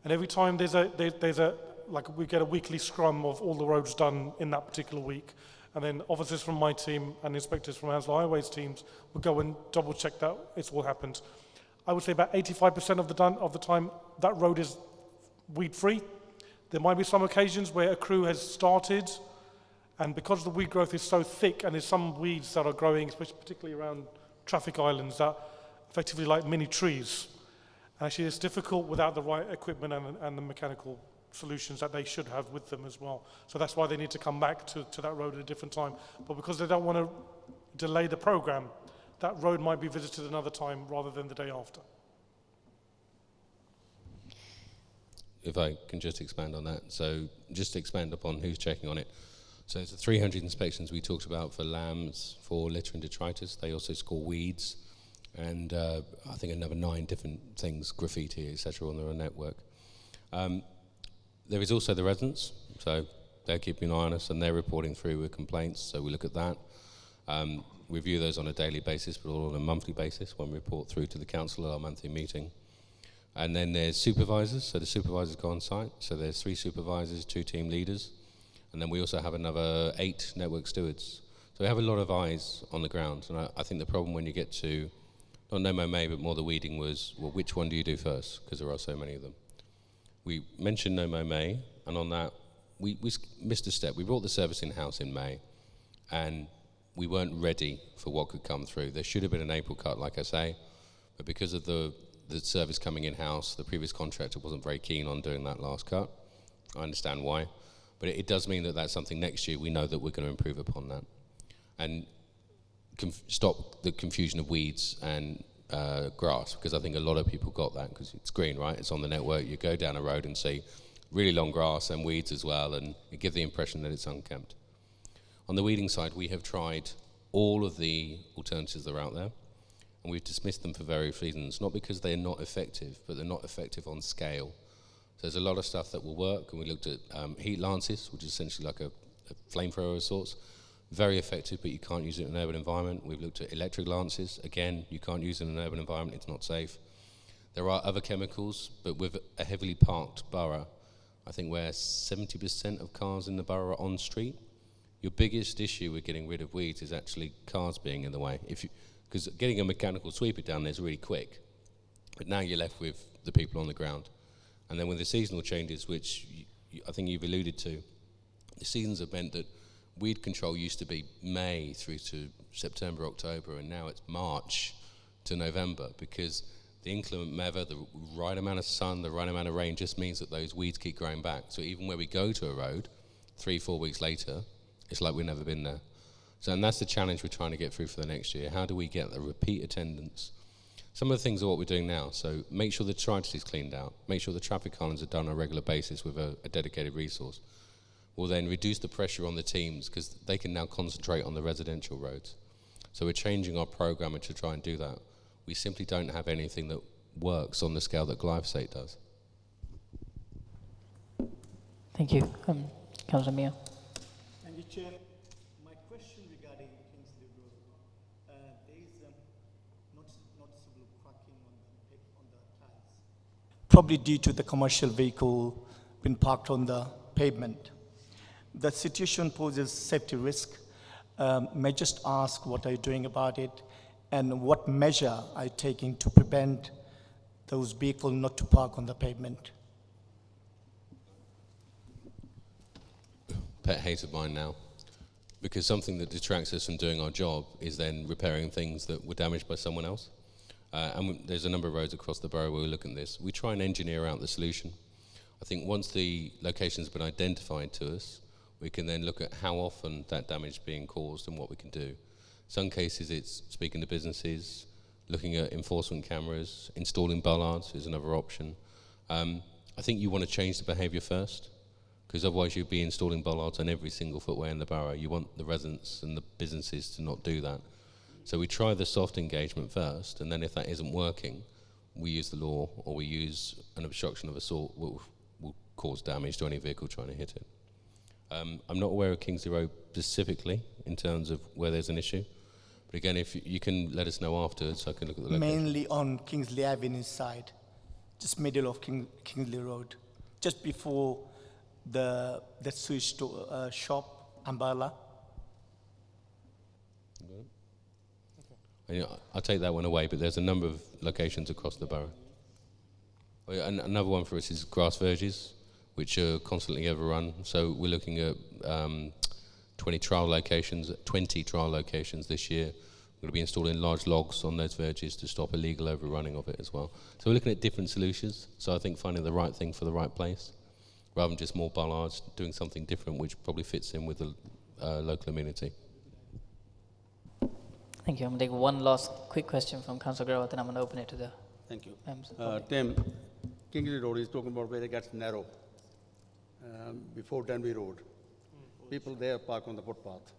And every time we get a weekly scrum of all the roads done in that particular week. And then officers from my team and inspectors from Hounslow Highways teams will go and double check that it's all happened. I would say about 85% of the time that road is weed free. There might be some occasions where a crew has started, and because the weed growth is so thick and there's some weeds that are growing, especially particularly around traffic islands, that effectively like mini trees. Actually, it's difficult without the right equipment and the mechanical solutions that they should have with them as well. So that's why they need to come back to that road at a different time. But because they don't want to delay the program, that road might be visited another time rather than the day after. If I can just expand on that. So just to expand upon who's checking on it. So it's the 300 inspections we talked about for lambs, for litter and detritus. They also score weeds, and I think another 9 different things, graffiti, etc., on their network. There is also the residents, so they're keeping an eye on us, and they're reporting through with complaints, so we look at that. We review those on a daily basis, but all on a monthly basis when we report through to the council at our monthly meeting. And then there's supervisors, so the supervisors go on site. So there's 3 supervisors, 2 team leaders, and then we also have another 8 network stewards. So we have a lot of eyes on the ground, and I think the problem when you get to, not no mow May, but more the weeding was, well, which one do you do first? Because there are so many of them. We mentioned no mow May, and on that, we missed a step. We brought the service in-house in May, and we weren't ready for what could come through. There should have been an April cut, like I say, but because of the service coming in-house, the previous contractor wasn't very keen on doing that last cut. I understand why, but it does mean that that's something next year we know that we're going to improve upon that. And stop the confusion of weeds and grass, because I think a lot of people got that, because it's green, right? It's on the network. You go down a road and see really long grass and weeds as well, and it gives the impression that it's unkempt. On the weeding side, we have tried all of the alternatives that are out there, and we've dismissed them for various reasons, not because they're not effective, but they're not effective on scale. So there's a lot of stuff that will work, and we looked at heat lances, which is essentially like a flamethrower of sorts. Very effective, but you can't use it in an urban environment. We've looked at electric lances. Again, you can't use it in an urban environment, it's not safe. There are other chemicals, but with a heavily parked borough, I think where 70% of cars in the borough are on street, your biggest issue with getting rid of weeds is actually cars being in the way. Because getting a mechanical sweeper down there is really quick, but now you're left with the people on the ground. And then with the seasonal changes, which I think you've alluded to, the seasons have meant that weed control used to be May through to September, October, and now it's March to November, because the inclement weather, the right amount of sun, the right amount of rain just means that those weeds keep growing back. So even where we go to a road 3-4 weeks later, it's like we've never been there. So, and that's the challenge we're trying to get through for the next year. How do we get the repeat attendance? Some of the things are what we're doing now. So make sure the detritus is cleaned out. Make sure the traffic islands are done on a regular basis with a dedicated resource. We'll then reduce the pressure on the teams, because they can now concentrate on the residential roads. So we're changing our program to try and do that. We simply don't have anything that works on the scale that glyphosate does. Thank you. Councillor Mia. Thank you, Chair. My question regarding Kingsley Road, there is noticeable cracking on the tiles, probably due to the commercial vehicle being parked on the pavement. The situation poses safety risk. May I just ask, what are you doing about it, and what measure are you taking to prevent those vehicles not to park on the pavement? Pet hate of mine now, because something that detracts us from doing our job is then repairing things that were damaged by someone else. And there's a number of roads across the borough where we look at this. We try and engineer out the solution. I think once the location's been identified to us, we can then look at how often that damage is being caused and what we can do. Some cases it's speaking to businesses, looking at enforcement cameras, installing bollards is another option. I think you want to change the behaviour first, because otherwise you'd be installing bollards on every single footway in the borough. You want the residents and the businesses to not do that. So we try the soft engagement first, and then if that isn't working, we use the law or we use an obstruction of a sort will cause damage to any vehicle trying to hit it. I'm not aware of Kingsley Road specifically in terms of where there's an issue, but again, if you can let us know afterwards, so I can look at the location. Mainly on Kingsley Avenue side, just middle of Kingsley Road, just before the Swiss shop umbrella. I'll take that one away, but there's a number of locations across the borough. And another one for us is grass verges, which are constantly overrun. So we're looking at 20 trial locations this year. We're going to be installing large logs on those verges to stop illegal overrunning of it as well. So we're looking at different solutions. So I think finding the right thing for the right place, rather than just more bollards, doing something different which probably fits in with the local amenity. Thank you. I'm going to take one last quick question from Councillor Grawat, then I'm going to open it to the Thank you. members. Tim, Kingsley Road is talking about where it gets narrow. Before Denby Road, people there park on the footpath.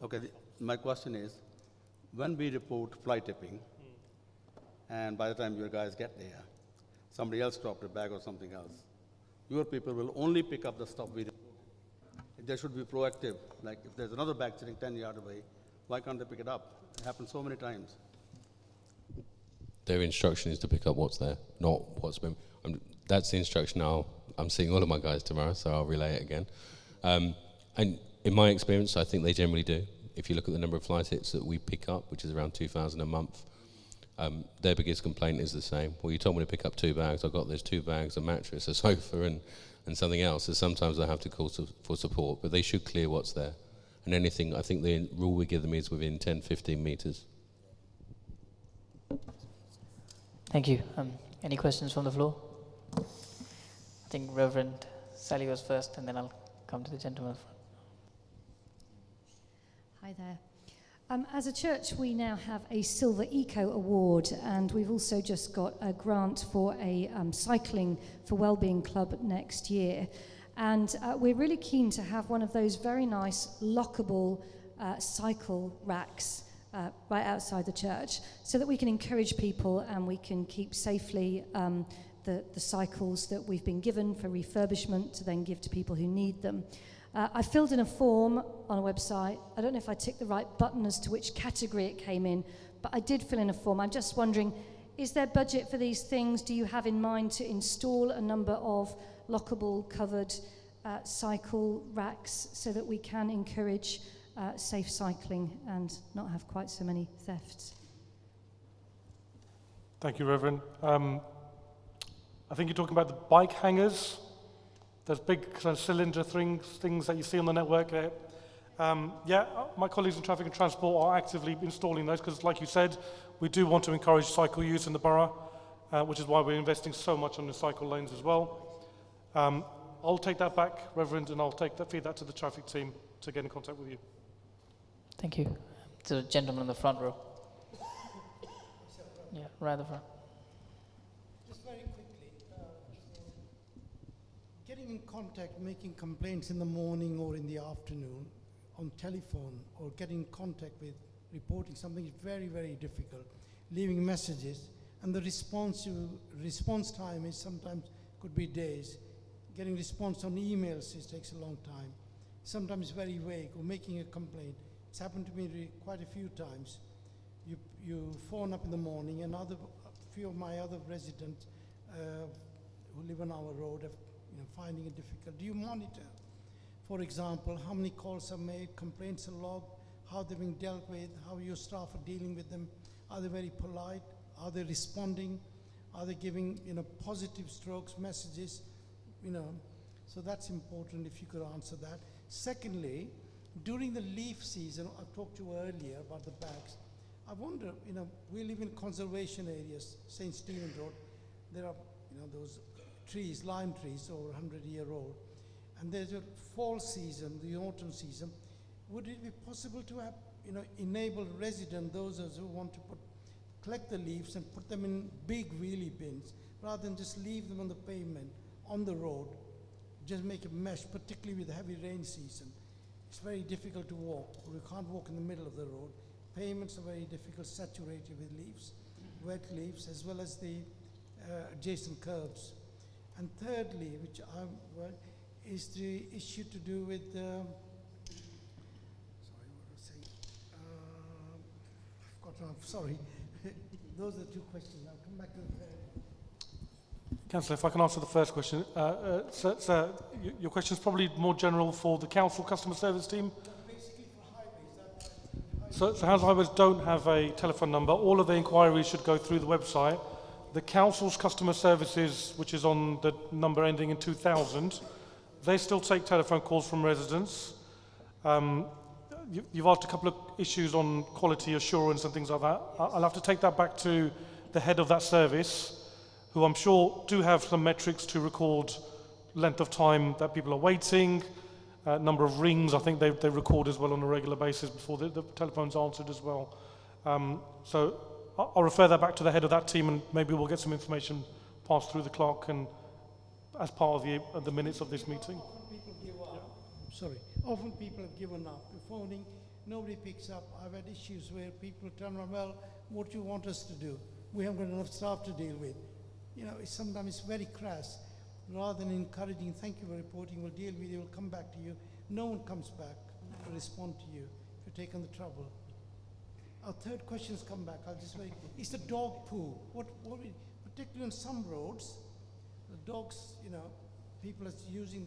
Okay, my question is, when we report fly tipping, and by the time your guys get there, somebody else dropped a bag or something else, your people will only pick up the stuff we report. They should be proactive. Like if there's another bag sitting 10 yards away, why can't they pick it up? It happens so many times. Their instruction is to pick up what's there, not what's been. That's the instruction I'm seeing all of my guys tomorrow, so I'll relay it again. And in my experience, I think they generally do. If you look at the number of fly tips that we pick up, which is around 2,000 a month, their biggest complaint is the same. Well, you told me to pick up 2 bags. I got those 2 bags, a mattress, a sofa, and something else. So sometimes I have to call for support, but they should clear what's there. And anything, I think the rule we give them is within 10, 15 metres. Thank you. Any questions from the floor? I think Reverend Sally was first, and then I'll come to the gentleman front. Hi there. As a church, we now have a Silver Eco Award, and we've also just got a grant for a Cycling for Wellbeing Club next year. And we're really keen to have one of those very nice lockable cycle racks right outside the church so that we can encourage people and we can keep safely the cycles that we've been given for refurbishment to then give to people who need them. I filled in a form on a website. I don't know if I ticked the right button as to which category it came in, but I did fill in a form. I'm just wondering, is there budget for these things? Do you have in mind to install a number of lockable, covered cycle racks so that we can encourage safe cycling and not have quite so many thefts? Thank you, Reverend. I think you're talking about the bike hangers. Those big kind of cylinder things that you see on the network there. Yeah, my colleagues in Traffic and Transport are actively installing those because, like you said, we do want to encourage cycle use in the borough, which is why we're investing so much on the cycle lanes as well. I'll take that back, Reverend, and I'll feed that to the traffic team to get in contact with you. Thank you. To the gentleman in the front row. Yeah, right at the front. Just very quickly, getting in contact, making complaints in the morning or in the afternoon on telephone or getting in contact with reporting something is very, very difficult. Leaving messages and the response time is sometimes could be days. Getting response on emails takes a long time. Sometimes very vague or making a complaint. It's happened to me quite a few times. You phone up in the morning and a few of my other residents who live on our road have finding it difficult. Do you monitor, for example, how many calls are made, complaints are logged, how they're being dealt with, how your staff are dealing with them? Are they very polite? Are they responding? Are they giving positive strokes, messages? So that's important if you could answer that. Secondly, during the leaf season, I talked to you earlier about the bags. I wonder, we live in conservation areas, St. Stephen's Road. There are, those trees, lime trees, over 100-year-old. And there's a fall season, the autumn season. Would it be possible to have, enable residents, those who want to collect the leaves and put them in big wheelie bins, rather than just leave them on the pavement, on the road, just make a mesh, particularly with the heavy rain season. It's very difficult to walk, or you can't walk in the middle of the road. Pavements are very difficult, saturated with leaves, wet leaves, as well as the adjacent curbs. And thirdly, which is the issue to do with, sorry, what was I saying? I've forgotten, I'm sorry. Those are the two questions. I'll come back to the third. Councillor, if I can answer the first question. Sir, your question is probably more general for the council customer service team. Basically for highways. So Hounslow Highways don't have a telephone number. All of the inquiries should go through the website. The council's customer services, which is on the number ending in 2000, they still take telephone calls from residents. You've asked a couple of issues on quality assurance and things like that. I'll have to take that back to the head of that service, who I'm sure do have some metrics to record length of time that people are waiting, number of rings. I think they record as well on a regular basis before the telephone's answered as well. So I'll refer that back to the head of that team, and maybe we'll get some information passed through the clerk and as part of the minutes of this meeting. Often people give up. Sorry. Often people have given up. You're phoning, nobody picks up. I've had issues where people turn around, well, what do you want us to do? We haven't got enough staff to deal with. You know, sometimes it's very crass. Rather than encouraging, thank you for reporting, we'll deal with you, we'll come back to you. No one comes back to respond to you if you've taken the trouble. Our third question's come back. I'll just wait. It's the dog poo. Particularly on some roads, the dogs, you know, people are using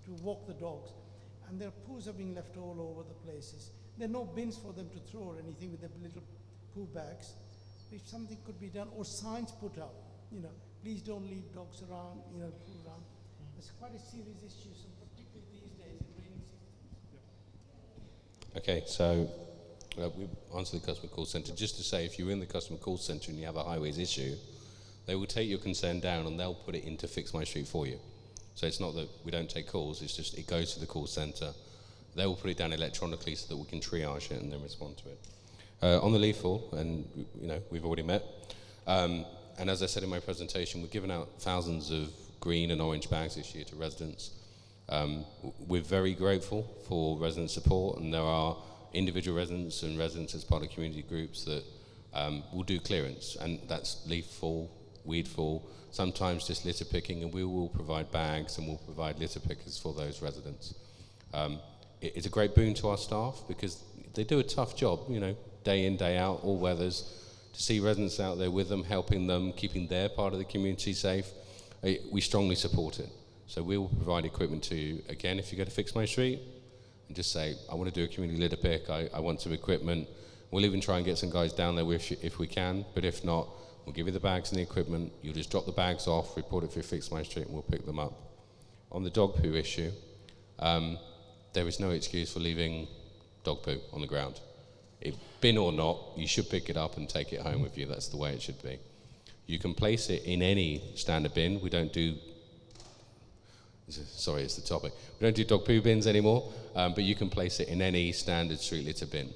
to walk the dogs, and their poos are being left all over the places. There are no bins for them to throw or anything with their little poo bags. If something could be done, or signs put up, you know, please don't leave dogs around, you know, poo around. It's quite a serious issue, so particularly these days in rainy season. Okay, so we answer the customer call centre. Just to say, if you're in the customer call centre and you have a highways issue, they will take your concern down and they'll put it into Fix My Street for you. So it's not that we don't take calls, it's just it goes to the call centre. They will put it down electronically so that we can triage it and then respond to it. On the leaflet, and you know, we've already met, and as I said in my presentation, we've given out thousands of green and orange bags this year to residents. We're very grateful for resident support, and there are individual residents and residents as part of community groups that will do clearance, and that's leaf fall, weed fall, sometimes just litter picking, and we will provide bags and we'll provide litter pickers for those residents. It's a great boon to our staff because they do a tough job, you know, day in, day out, all weathers. To see residents out there with them, helping them, keeping their part of the community safe, we strongly support it. So we will provide equipment to you. Again, if you go to Fix My Street and just say, I want to do a community litter pick, I want some equipment, we'll even try and get some guys down there with you if we can, but if not, we'll give you the bags and the equipment, you'll just drop the bags off, report it for Fix My Street, and we'll pick them up. On the dog poo issue, there is no excuse for leaving dog poo on the ground. Bin or not, you should pick it up and take it home with you. That's the way it should be. You can place it in any standard bin. We don't do, sorry, it's the topic. We don't do dog poo bins anymore, but you can place it in any standard street litter bin.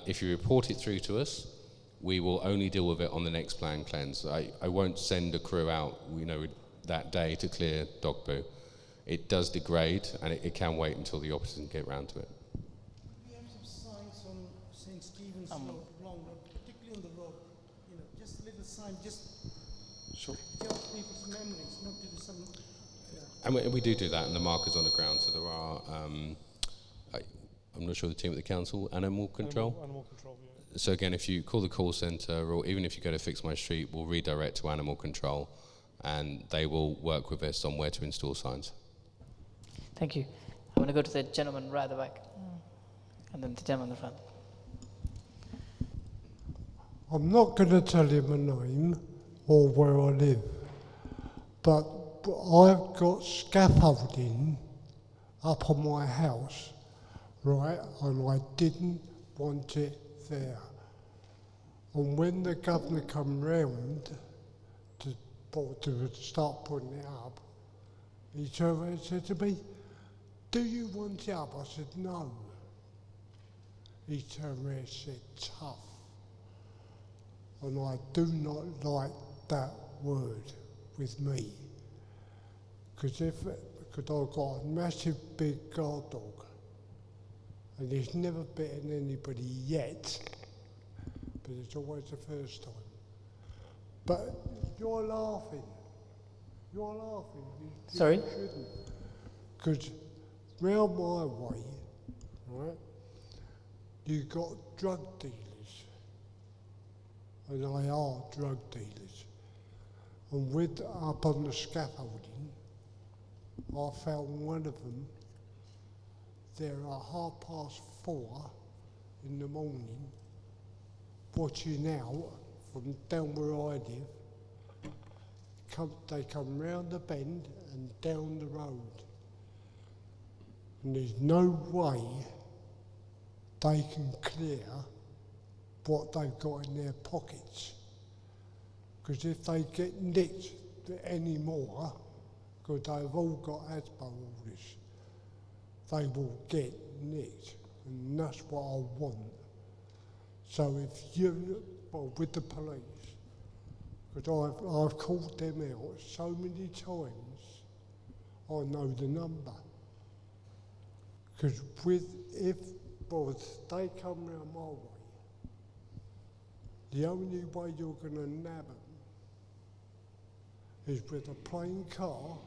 If you report it through to us, we will only deal with it on the next planned cleanse. I won't send a crew out, you know, that day to clear dog poo. It does degrade, and it can wait until the officers can get round to it. We have some signs on St. Stephen's Road, Long Road, particularly on the road. You know, just a little sign, just Sure. to jog people's memories, not to do some. And we do that, and the markers on the ground. So there are, I'm not sure the team at the council, animal control. Animal control, yeah. So again, if you call the call centre, or even if you go to Fix My Street, we'll redirect to animal control, and they will work with us on where to install signs. Thank you. I'm going to go to the gentleman right at the back, and then the gentleman in the front. I'm not going to tell you my name or where I live, but I've got scaffolding up on my house, right, and I didn't want it there. And when the governor come round to start putting it up, he turned around and said to me, "Do you want it up?" I said, "No." He turned around and said, "Tough." And I do not like that word with me. Because I've got a massive big guard dog, and he's never bitten anybody yet, but it's always the first time. But You're laughing. You're laughing. Sorry? You shouldn't. Because round my way, right, you got drug dealers. And they are drug dealers. And with up on the scaffolding, I found one of them there at 4:30 in the morning, watching out from down where I live. They come round the bend and down the road. And there's no way they can clear what they've got in their pockets. Because if they get nicked anymore, because they've all got ASBO orders, they will get nicked, and that's what I want. So if you, well, with the police, because I've called them out so many times, I know the number. Because if they come round my way, the only way you're going to nab them is with a plain car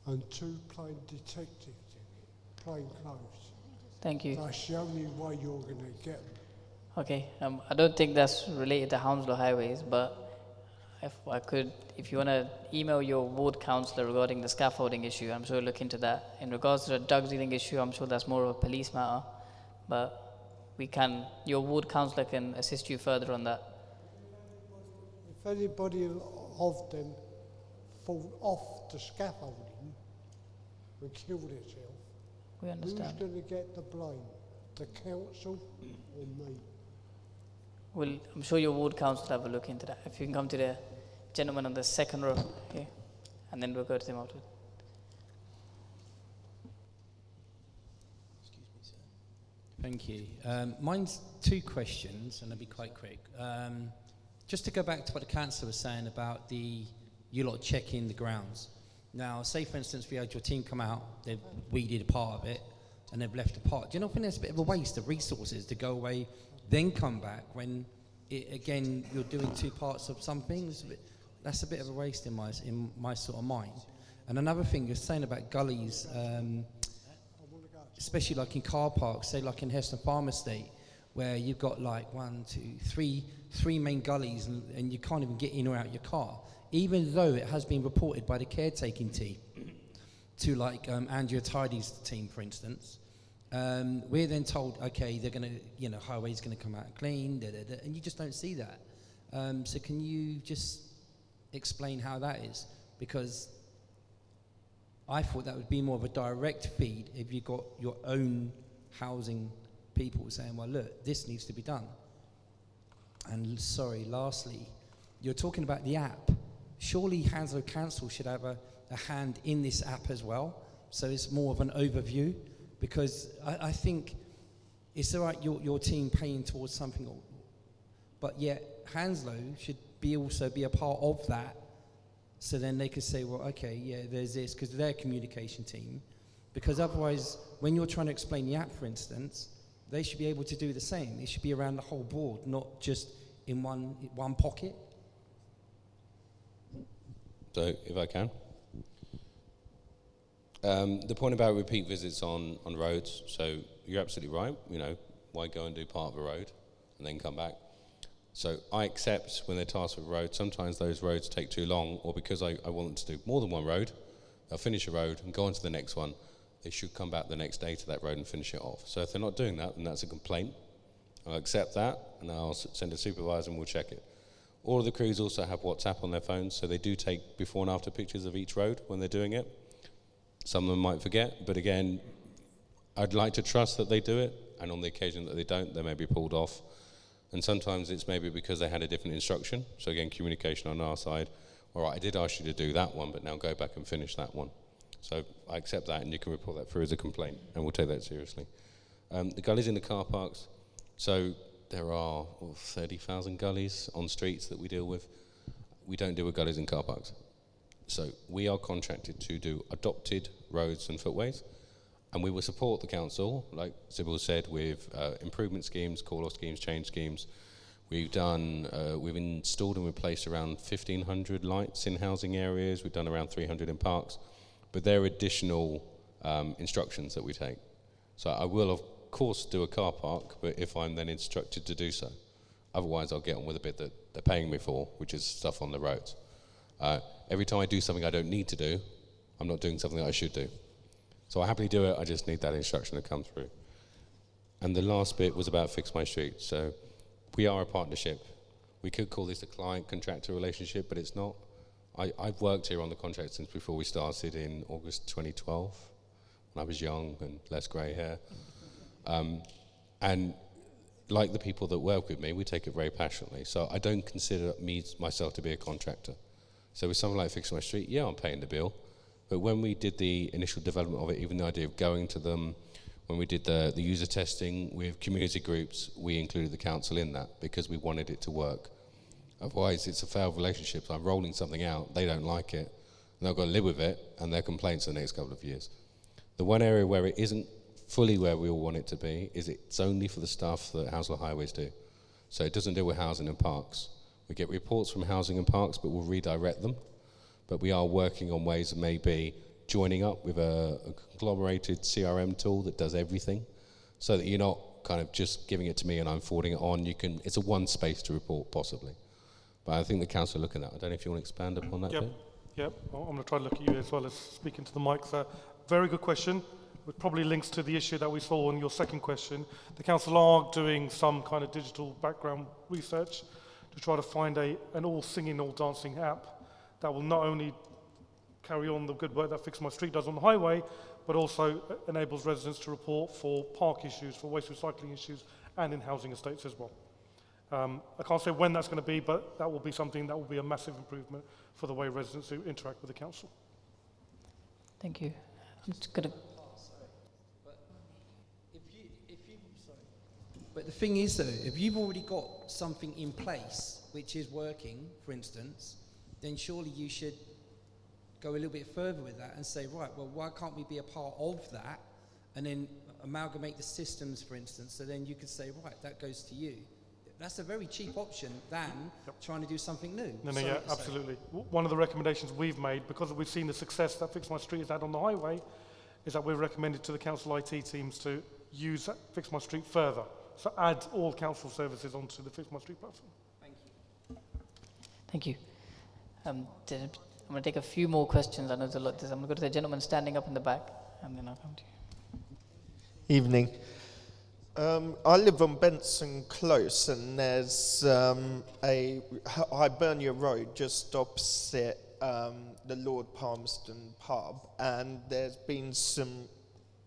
and 2 plain detectives in it, plain clothes. Thank you. That's the only way you're going to get them. Okay, I don't think that's related to Hounslow Highways, but if you want to email your ward councillor regarding the scaffolding issue, I'm sure look into that. In regards to the drug dealing issue, I'm sure that's more of a police matter, but your ward councillor can assist you further on that. If anybody of them fall off the scaffolding and kill themselves, we understand. Who's going to get the blame? The council or me? Well, I'm sure your ward council will have a look into that. If you can come to the gentleman on the second row, okay, and then we'll go to them afterwards. Thank you. Mine's 2 questions, and I'll be quite quick. Just to go back to what the councillor was saying about you lot checking the grounds. Now, say for instance, we had your team come out, they've weeded a part of it, and they've left a part. Do you not think there's a bit of a waste of resources to go away, then come back when, again, you're doing 2 parts of something? That's a bit of a waste in my sort of mind. And another thing you're saying about gullies, especially like in car parks, say like in Heston Farm Estate, where you've got like 1, 2, 3 main gullies, and you can't even get in or out your car, even though it has been reported by the caretaking team to like Andrea Tidy's team, for instance. We're then told, okay, they're going to, highway's going to come out clean, and you just don't see that. So can you just explain how that is? Because I thought that would be more of a direct feed if you got your own housing people saying, well, look, this needs to be done. And sorry, lastly, you're talking about the app. Surely Hounslow Council should have a hand in this app as well, so it's more of an overview, because I think it's all right your team paying towards something, but yet Hounslow should also be a part of that, so then they could say, well, okay, yeah, there's this, because they're a communication team, because otherwise, when you're trying to explain the app, for instance, they should be able to do the same. It should be around the whole board, not just in one pocket. So, if I can. The point about repeat visits on roads, so you're absolutely right, why go and do part of a road and then come back? So I accept when they're tasked with a road, sometimes those roads take too long, or because I want them to do more than one road, they'll finish a road and go on to the next one. They should come back the next day to that road and finish it off. So if they're not doing that, then that's a complaint. I'll accept that, and I'll send a supervisor and we'll check it. All of the crews also have WhatsApp on their phones, so they do take before and after pictures of each road when they're doing it. Some of them might forget, but again, I'd like to trust that they do it, and on the occasion that they don't, they may be pulled off. And sometimes it's maybe because they had a different instruction. So again, communication on our side. All right, I did ask you to do that one, but now go back and finish that one. So I accept that, and you can report that through as a complaint, and we'll take that seriously. The gullies in the car parks. So there are 30,000 gullies on streets that we deal with. We don't deal with gullies in car parks. So we are contracted to do adopted roads and footways, and we will support the council, like Sybil said, with improvement schemes, call-off schemes, change schemes. We've installed and replaced around 1,500 lights in housing areas. We've done around 300 in parks, but there are additional instructions that we take. So I will, of course, do a car park, but if I'm then instructed to do so. Otherwise, I'll get on with the bit that they're paying me for, which is stuff on the roads. Every time I do something I don't need to do, I'm not doing something that I should do. So I happily do it, I just need that instruction to come through. And the last bit was about Fix My Street. So we are a partnership. We could call this a client-contractor relationship, but it's not. I've worked here on the contract since before we started in August 2012, when I was young and less grey hair. And like the people that work with me, we take it very passionately. So I don't consider myself to be a contractor. So with something like Fix My Street, yeah, I'm paying the bill. But when we did the initial development of it, even the idea of going to them, when we did the user testing with community groups, we included the council in that because we wanted it to work. Otherwise, it's a failed relationship. So I'm rolling something out, they don't like it, and I've got to live with it and their complaints for the next couple of years. The one area where it isn't fully where we all want it to be is it's only for the stuff that Hounslow Highways do. So it doesn't deal with housing and parks. We get reports from housing and parks, but we'll redirect them. But we are working on ways of maybe joining up with a conglomerated CRM tool that does everything, so that you're not kind of just giving it to me and I'm forwarding it on. It's a one space to report, possibly. But I think the council are looking at that. I don't know if you want to expand upon that bit. Yep. I'm going to try to look at you as well as speaking to the mic. So, very good question. It probably links to the issue that we saw in your second question. The council are doing some kind of digital background research to try to find an all singing, all dancing app that will not only carry on the good work that Fix My Street does on the highway, but also enables residents to report for park issues, for waste recycling issues, and in housing estates as well. I can't say when that's going to be, but that will be something that will be a massive improvement for the way residents interact with the council. Thank you. I'm just going to... But the thing is, though, if you've already got something in place which is working, for instance, then surely you should go a little bit further with that and say, right, well, why can't we be a part of that and then amalgamate the systems, for instance, so then you could say, right, that goes to you. That's a very cheap option than trying to do something new. No, absolutely. One of the recommendations we've made, because we've seen the success that Fix My Street has had on the highway, is that we've recommended to the council IT teams to use Fix My Street further. So add all council services onto the Fix My Street platform. Thank you. Thank you. I'm going to take a few more questions. I know there's a lot. I'm going to go to the gentleman standing up in the back, and then I'll come to you. Evening. I live on Benson Close, and there's a Hibernia Road just opposite the Lord Palmerston pub, and there's been some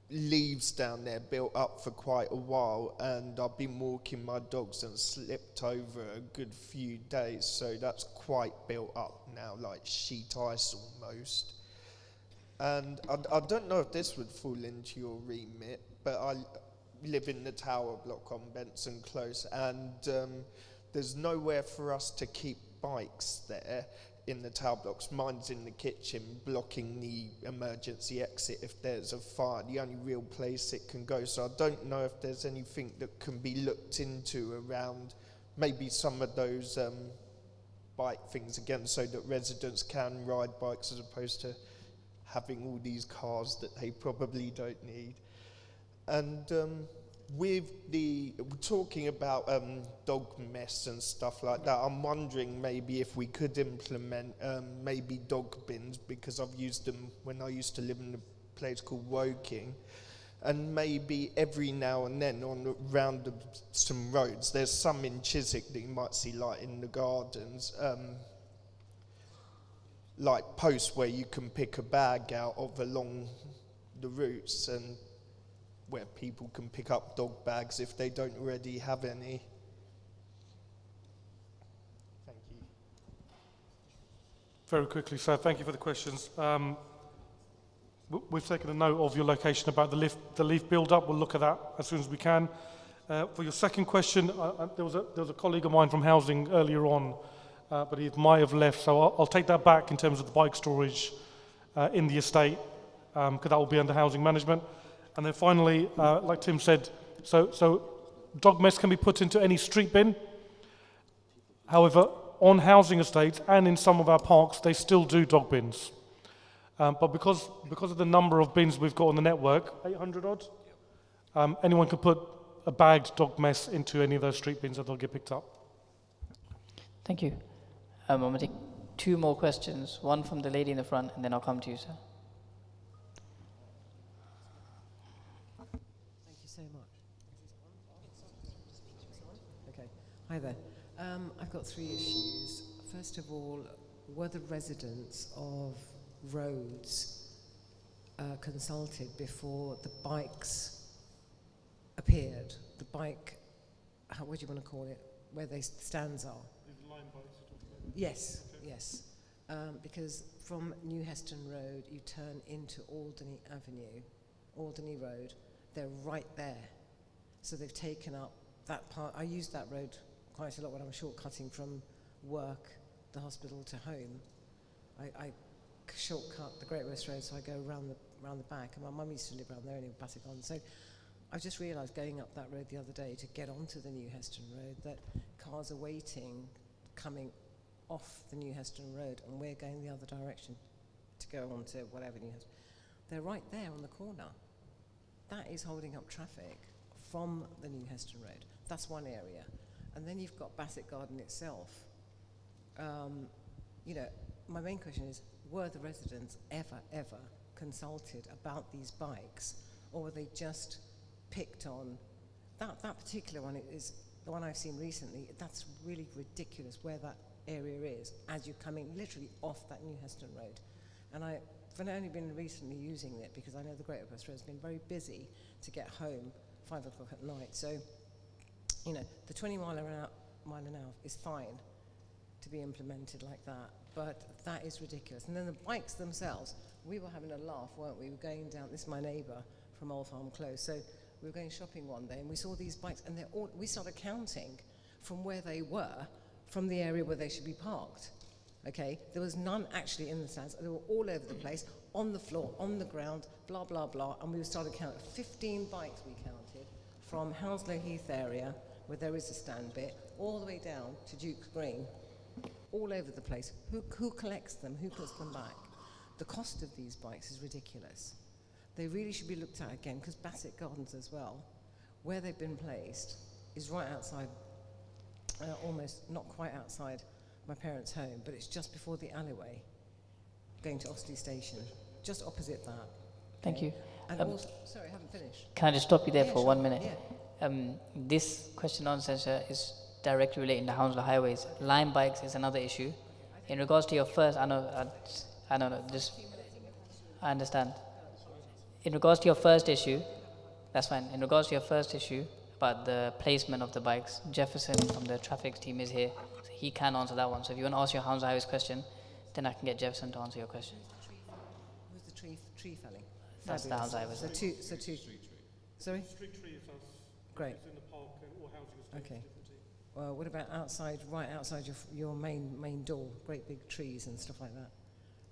leaves down there built up for quite a while, and I've been walking my dogs and slipped over a good few days, so that's quite built up now, like sheet ice almost. And I don't know if this would fall into your remit, but I live in the tower block on Benson Close, and there's nowhere for us to keep bikes there in the tower blocks. Mine's in the kitchen, blocking the emergency exit if there's a fire, the only real place it can go. So I don't know if there's anything that can be looked into around maybe some of those bike things again, so that residents can ride bikes as opposed to having all these cars that they probably don't need. And with talking about dog mess and stuff like that, I'm wondering maybe if we could implement maybe dog bins, because I've used them when I used to live in a place called Woking, and maybe every now and then around some roads, there's some in Chiswick that you might see, like in the gardens, like posts where you can pick a bag out of along the routes, and where people can pick up dog bags if they don't already have any. Thank you. Very quickly, sir, thank you for the questions. We've taken a note of your location about the leaf build-up. We'll look at that as soon as we can. For your second question, there was a colleague of mine from housing earlier on, but he might have left, so I'll take that back in terms of the bike storage in the estate, because that will be under housing management. And then finally, like Tim said, so dog mess can be put into any street bin. However, on housing estates and in some of our parks, they still do dog bins. But because of the number of bins we've got on the network, 800 odd, anyone can put a bagged dog mess into any of those street bins and they'll get picked up. Thank you. I'm going to take 2 more questions, one from the lady in the front, and then I'll come to you, sir. Thank you so much. Okay. Hi there. I've got 3 issues. First of all, were the residents of roads consulted before the bikes appeared? The bike, what do you want to call it? Where the stands are? Yes, yes. Because from New Heston Road, you turn into Alderney Avenue, Alderney Road. They're right there. So they've taken up that part. I use that road quite a lot when I'm shortcutting from work, the hospital to home. I shortcut the Great West Road, so I go around the back. And my mum used to live around there, only in Batikon. So I just realised going up that road the other day to get onto the New Heston Road that cars are waiting, coming off the New Heston Road, and we're going the other direction to go on to whatever New Heston. They're right there on the corner. That is holding up traffic from the New Heston Road. That's one area. And then you've got Bassett Garden itself. You know, my main question is, were the residents ever consulted about these bikes, or were they just picked on? That particular one is the one I've seen recently. That's really ridiculous where that area is as you're coming literally off that New Heston Road. And I've only been recently using it because I know the Great West Road has been very busy to get home 5 o'clock at night. So, you know, the 20 mile an hour is fine to be implemented like that, but that is ridiculous. And then the bikes themselves, we were having a laugh, weren't we? We were going down, this is my neighbour from Old Farm Close, so we were going shopping one day and we saw these bikes and we started counting from where they were, from the area where they should be parked. Okay, there was none actually in the stands. They were all over the place, on the floor, on the ground, blah, blah, blah. And we started counting. 15 bikes we counted from Hounslow Heath area, where there is a stand bit, all the way down to Duke Green, all over the place. Who collects them? Who puts them back? The cost of these bikes is ridiculous. They really should be looked at again, because Bassett Gardens as well, where they've been placed, is right outside, almost not quite outside my parents' home, but it's just before the alleyway, going to Oxley Station, just opposite that. Thank you. And also, sorry, I haven't finished. Can I just stop you there for sure, 1 minute? Yeah. This question and answer is directly relating to Hounslow highways. Lime bikes is another issue. In regards to your first, I understand. In regards to your first issue, that's fine. In regards to your first issue about the placement of the bikes, Jefferson from the traffic team is here. So he can answer that one. So if you want to ask your Hounslow highways question, then I can get Jefferson to answer your question. Who's the tree felling? That's the Hounslow highways. So two. Sorry? Street tree is us. Great. It's in the park or housing estate. Okay. Well, what about outside, right outside your main door? Great big trees and stuff like that.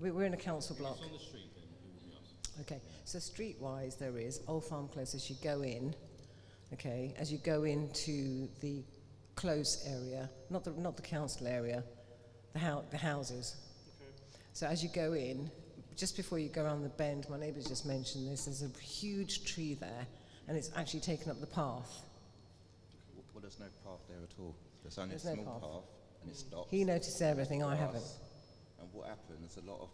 We're in a council block. It's on the street then, it will be us. Okay, so street-wise there is Old Farm Close as you go in, okay, as you go into the close area, not the council area, the houses. Okay. So as you go in, just before you go around the bend, my neighbour's just mentioned this, there's a huge tree there, and it's actually taken up the path. Well, there's no path there at all. There's only a small path, and it stops. He noticed everything, I haven't. And what happens, a lot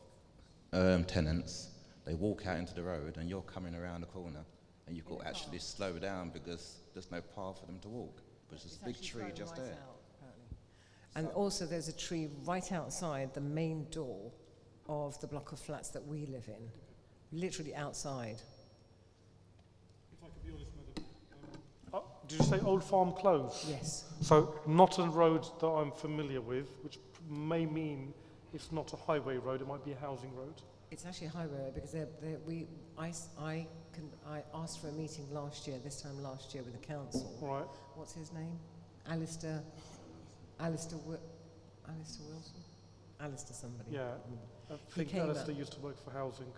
of tenants, they walk out into the road, and you're coming around the corner, and you've got to actually slow down because there's no path for them to walk. But there's a big tree just there. And also there's a tree right outside the main door of the block of flats that we live in, literally outside. If I could be honest, madam. Did you say Old Farm Close? Yes. So not a road that I'm familiar with, which may mean it's not a highway road, it might be a housing road. It's actually a highway road because I asked for a meeting this time last year with the council. Right. What's his name? Alistair Wilson? Alistair somebody. Yeah. I think Alistair used to work for housing.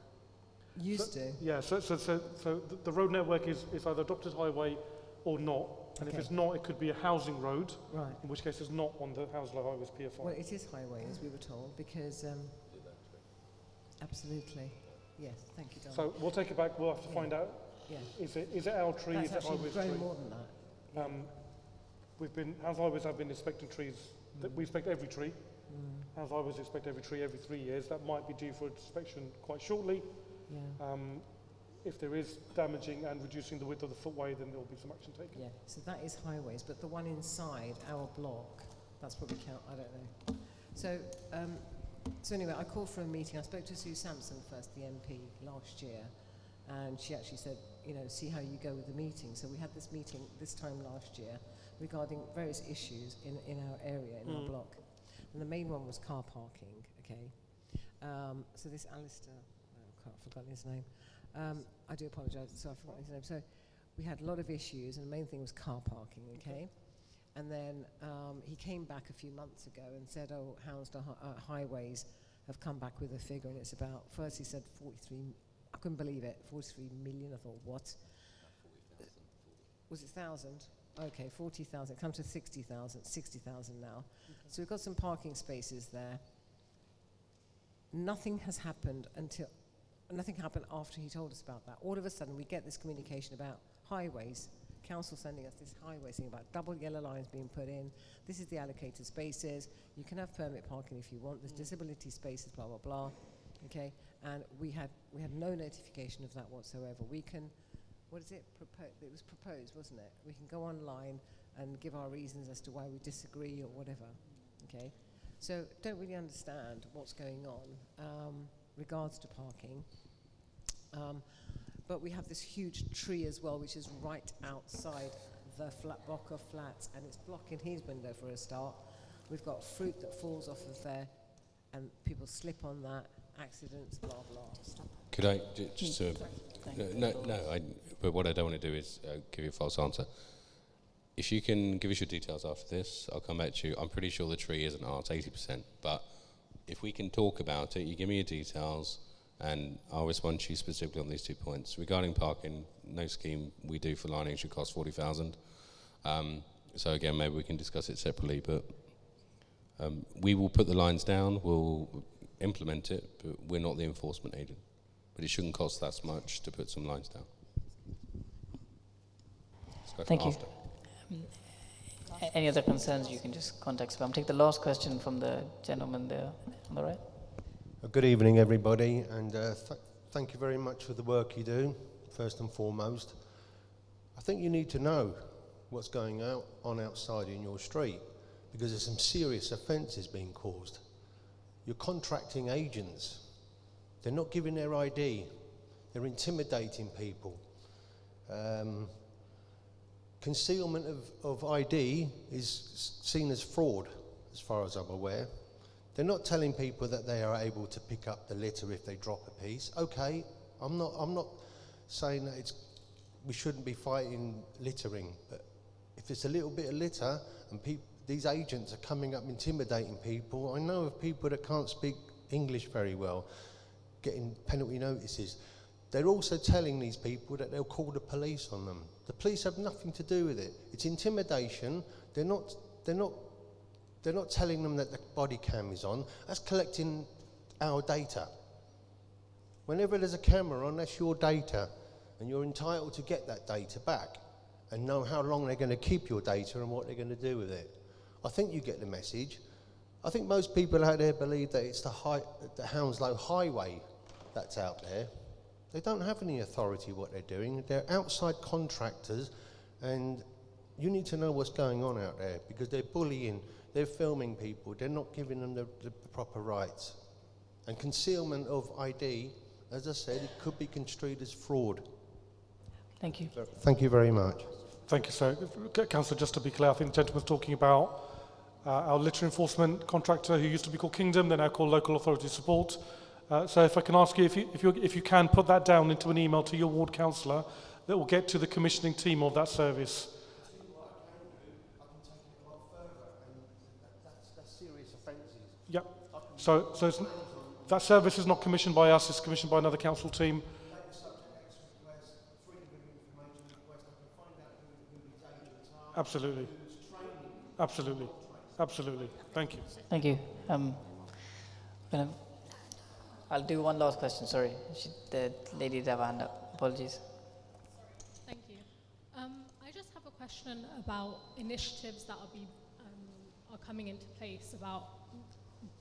Used to? Yeah, so the road network is either adopted highway or not. And if Okay. it's not, it could be a housing road, Right. in which case it's not on the Hounslow Highways PFI. Well, it is highway, as we were told, because absolutely, yes. Thank you, Don. So we'll take it back. We'll have to find out. Yeah. Is it our tree? That's Is it actually Highways grown tree? more than that. Hounslow Highways have been inspecting trees. We inspect every tree. Hounslow Highways inspect every tree every 3 years. That might be due for inspection quite shortly. Yeah. If there is damaging and reducing the width of the footway, then there will be some action taken. Yeah, so that is highways, but the one inside our block, that's probably count, I don't know. So, so anyway, I called for a meeting. I spoke to Sue Sampson first, the MP, last year, and she actually said, you know, see how you go with the meeting. So we had this meeting this time last year regarding various issues in our area, in our block. And the main one was car parking, okay? So this Alistair, I've forgotten his name. I do apologise, so I've forgotten his name. So we had a lot of issues, and the main thing was car parking, okay? And then he came back a few months ago and said, oh, Hounslow Highways have come back with a figure, and it's about, first he said 43, I couldn't believe it, 43 million. I thought, what? 40,000. Was it 1,000? Okay, 40,000, it comes to 60,000 now. Okay. So we've got some parking spaces there. Nothing has happened nothing happened after he told us about that. All of a sudden, we get this communication about highways, council sending us this highway thing about double yellow lines being put in. This is the allocated spaces. You can have permit parking if you want. There's disability spaces, blah, blah, blah. Okay, and we had no notification of that whatsoever. We can, what is it? It was proposed, wasn't it? We can go online and give our reasons as to why we disagree or whatever. Okay, so don't really understand what's going on regards to parking. But we have this huge tree as well, which is right outside the block of flats, and it's blocking his window for a start. We've got fruit that falls off of there, and people slip on that, accidents, blah, blah. Could I just but what I don't want to do is give you a false answer. If you can give us your details after this, I'll come back to you. I'm pretty sure the tree isn't ours, 80%, but if we can talk about it, you give me your details, and I'll respond to you specifically on these 2 points. Regarding parking, no scheme we do for lining should cost 40,000. So again, maybe we can discuss it separately, but we will put the lines down, we'll implement it, but we're not the enforcement agent. But it shouldn't cost that much to put some lines down. Thank you. Any other concerns, you can just contact spam. Take the last question from the gentleman there on the right. Good evening, everybody, and thank you very much for the work you do, first and foremost. I think you need to know what's going on outside in your street, because there's some serious offences being caused. You're contracting agents. They're not giving their ID. They're intimidating people. Concealment of ID is seen as fraud, as far as I'm aware. They're not telling people that they are able to pick up the litter if they drop a piece. Okay, I'm not saying that we shouldn't be fighting littering, but if it's a little bit of litter and these agents are coming up intimidating people, I know of people that can't speak English very well, getting penalty notices. They're also telling these people that they'll call the police on them. The police have nothing to do with it. It's intimidation. They're not telling them that the body cam is on. That's collecting our data. Whenever there's a camera on, that's your data, and you're entitled to get that data back and know how long they're going to keep your data and what they're going to do with it. I think you get the message. I think most people out there believe that it's the Hounslow Highway that's out there. They don't have any authority what they're doing. They're outside contractors, and you need to know what's going on out there, because they're bullying, they're filming people, they're not giving them the proper rights. And concealment of ID, as I said, it could be construed as fraud. Thank you. Thank you very much. Thank you, sir. Councillor, just to be clear, I think the gentleman's talking about our litter enforcement contractor who used to be called Kingdom, they're now called Local Authority Support. So if I can ask you, if you can put that down into an email to your ward councillor, that will get to the commissioning team of that service. Yep. So that service is not commissioned by us, it's commissioned by another council team. Absolutely. Absolutely. Absolutely. Thank you. Thank you. I'll do one last question. Sorry, the lady did have a hand up. Apologies. Thank you. I just have a question about initiatives that are coming into place about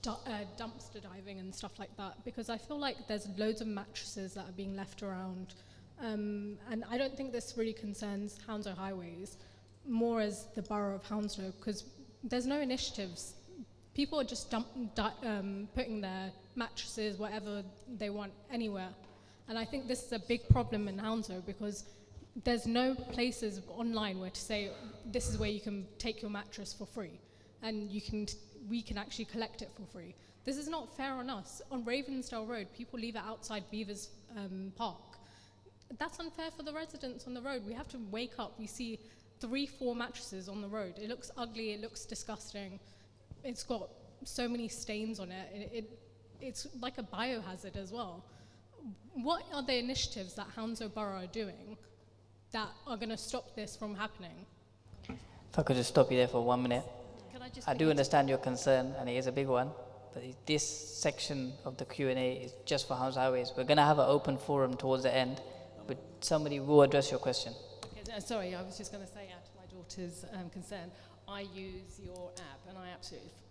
dumpster diving and stuff like that, because I feel like there's loads of mattresses that are being left around, and I don't think this really concerns Hounslow Highways, more as the borough of Hounslow, because there's no initiatives. People are just putting their mattresses, whatever they want, anywhere. And I think this is a big problem in Hounslow, because there's no places online where to say, this is where you can take your mattress for free, and we can actually collect it for free. This is not fair on us. On Ravensdale Road, people leave it outside Beavers Park. That's unfair for the residents on the road. We have to wake up, we see 3-4 mattresses on the road. It looks ugly, it looks disgusting. It's got so many stains on it. It's like a biohazard as well. What are the initiatives that Hounslow Borough are doing that are going to stop this from happening? If I could just stop you there for 1 minute. I do understand your concern, and it is a big one, but this section of the Q&A is just for Hounslow Highways. We're going to have an open forum towards the end, but somebody will address your question. Okay, sorry, I was just going to say, to my daughter's concern, I use your app, and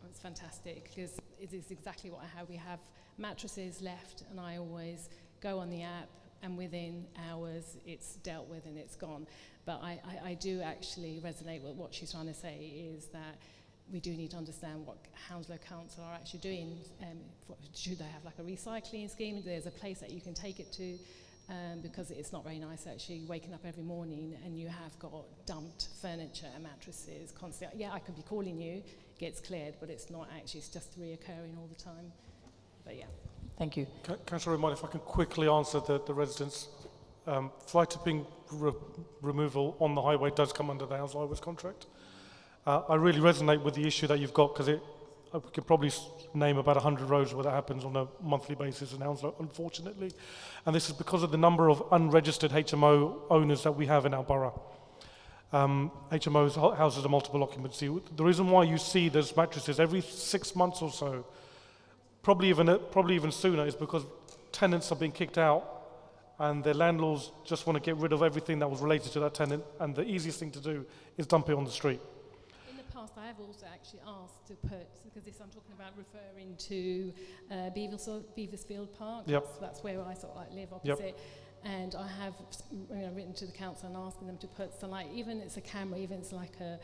it's fantastic, because it is exactly how we have mattresses left, and I always go on the app, and within hours it's dealt with and it's gone. But I do actually resonate with what she's trying to say, is that we do need to understand what Hounslow Council are actually doing. Should they have like a recycling scheme? There's a place that you can take it to, because it's not very nice actually waking up every morning and you have got dumped furniture and mattresses constantly. Yeah, I could be calling you, gets cleared, but it's not actually, it's just reoccurring all the time. But yeah. Thank you. Councillor Rahman, if I can quickly answer the residents. Fly tipping removal on the highway does come under the Hounslow Highways contract. I really resonate with the issue that you've got, because I could probably name about 100 roads where that happens on a monthly basis in Hounslow, unfortunately. And this is because of the number of unregistered HMO owners that we have in our borough. HMOs, houses of multiple occupancy. The reason why you see those mattresses every 6 months or so, probably even sooner, is because tenants are being kicked out and their landlords just want to get rid of everything that was related to that tenant, and the easiest thing to do is dump it on the street. In the past, I have also actually asked to put, because this I'm talking about referring to Beaversfield Park. Yep. That's where I sort of like live opposite. Yep. And I have written to the council and asking them to put some, like, even it's a camera, even it's like a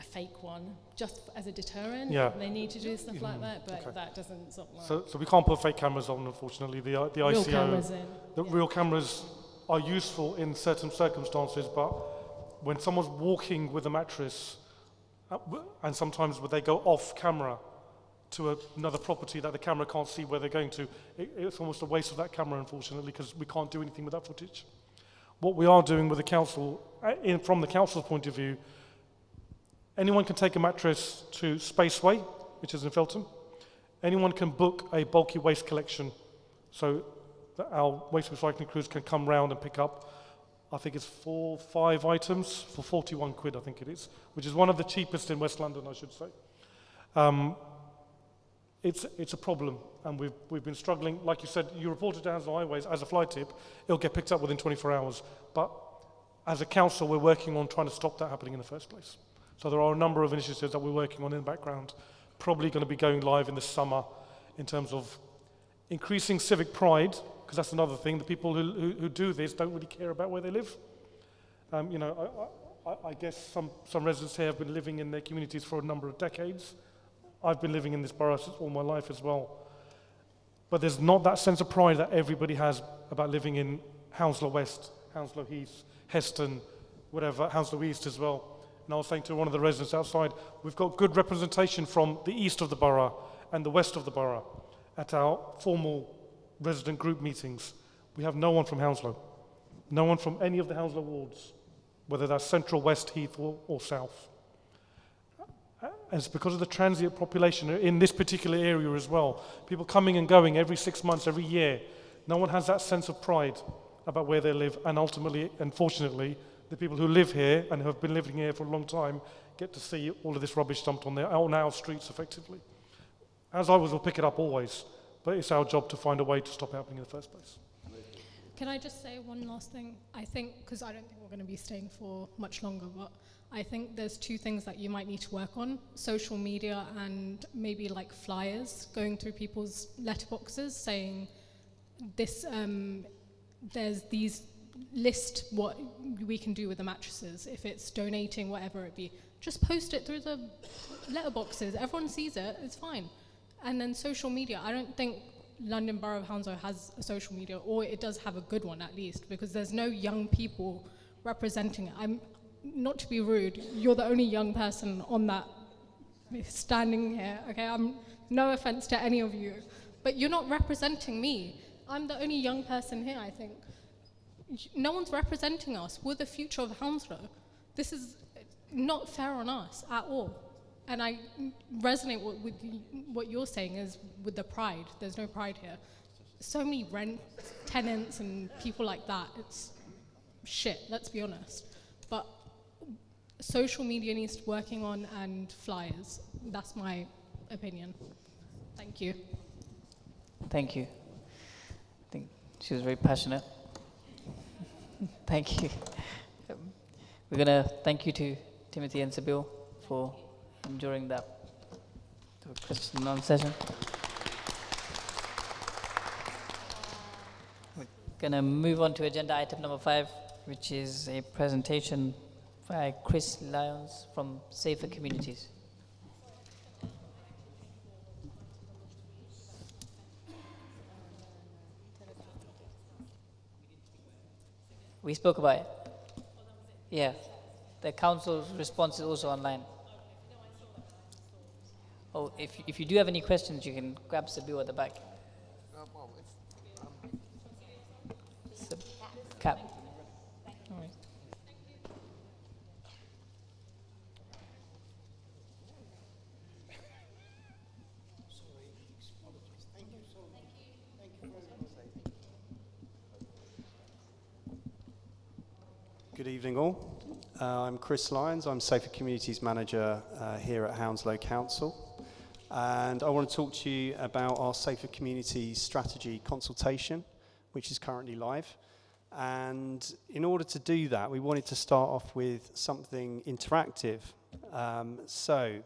fake one, just as a deterrent. Yeah. They need to do stuff like that, but that doesn't sort of like... So we can't put fake cameras on, unfortunately. The real ICO, cameras real cameras are useful in certain circumstances, but when someone's walking with a mattress, and sometimes when they go off camera to another property that the camera can't see where they're going to, it's almost a waste of that camera, unfortunately, because we can't do anything with that footage. What we are doing with the council, from the council's point of view, anyone can take a mattress to Spaceway, which is in Feltham. Anyone can book a bulky waste collection, so that our waste recycling crews can come round and pick up, I think it's 4-5 items for 41 quid, I think it is, which is one of the cheapest in West London, I should say. It's a problem, and we've been struggling. Like you said, you reported to Hounslow Highways as a fly tip, it'll get picked up within 24 hours. But as a council, we're working on trying to stop that happening in the first place. So there are a number of initiatives that we're working on in the background, probably going to be going live in the summer in terms of increasing civic pride, because that's another thing. The people who do this don't really care about where they live. I guess some residents here have been living in their communities for a number of decades. I've been living in this borough all my life as well. But there's not that sense of pride that everybody has about living in Hounslow West, Hounslow Heath, Heston, whatever, Hounslow East as well. And I was saying to one of the residents outside, we've got good representation from the east of the borough and the west of the borough at our formal resident group meetings. We have no one from Hounslow, no one from any of the Hounslow wards, whether that's central, west, Heath or south. And it's because of the transient population in this particular area as well. People coming and going every 6 months, every year. No one has that sense of pride about where they live, and ultimately, unfortunately, the people who live here and have been living here for a long time get to see all of this rubbish dumped on our streets effectively. As I will pick it up always, but it's our job to find a way to stop it happening in the first place. Can I just say one last thing? I think, because I don't think we're going to be staying for much longer, but I think there's two things that you might need to work on: social media and maybe like flyers going through people's letterboxes saying this, there's these, list what we can do with the mattresses. If it's donating, whatever it be, just post it through the letterboxes. Everyone sees it, it's fine. And then social media, I don't think London Borough of Hounslow has a social media, or it does have a good one at least, because there's no young people representing it. I'm not to be rude, you're the only young person on that standing here, okay? No offense to any of you, but you're not representing me. I'm the only young person here, I think. No one's representing us. We're the future of Hounslow. This is not fair on us at all. And I resonate with what you're saying is with the pride. There's no pride here. So many tenants and people like that. It's shit, let's be honest. But social media needs working on, and flyers. That's my opinion. Thank you. Thank you. I think she was very passionate. Thank you. We're going to thank you to Timothy and Sabil for enduring that question and answer session. We're going to move on to agenda item number 5, which is a presentation by Chris Lyons from Safer Communities. We spoke about it. Yeah. The council's response is also online. Oh, if you do have any questions, you can grab Sabil at the back. Cap. All right. Good evening all. I'm Chris Lyons. I'm Safer Communities Manager here at Hounslow Council. And I want to talk to you about our Safer Communities strategy consultation, which is currently live. And in order to do that, we wanted to start off with something interactive. So,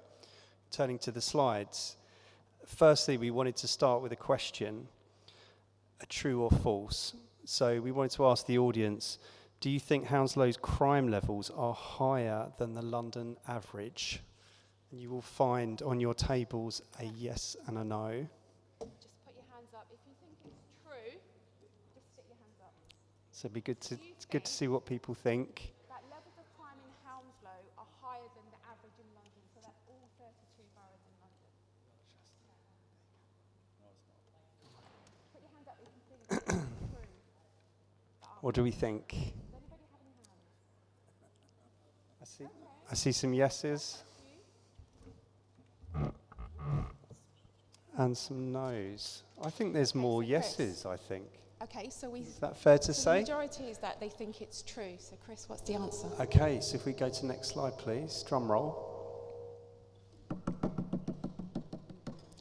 turning to the slides. Firstly, we wanted to start with a question, a true or false. So we wanted to ask the audience, do you think Hounslow's crime levels are higher than the London average? And you will find on your tables a yes and a no. Just put your hands up. If you think it's true, just stick your hands up. So it'd be good to see what people think. That levels of crime in Hounslow are higher than the average in London, so that's all 32 boroughs in London. Put your hands up if you think it's true. What do we think? I see some yeses and some no's. I think there's more yeses, I think. Okay, so is that fair to the say? majority is that they think it's true. So Chris, what's the answer? Okay, so if we go to next slide, please. Drum roll.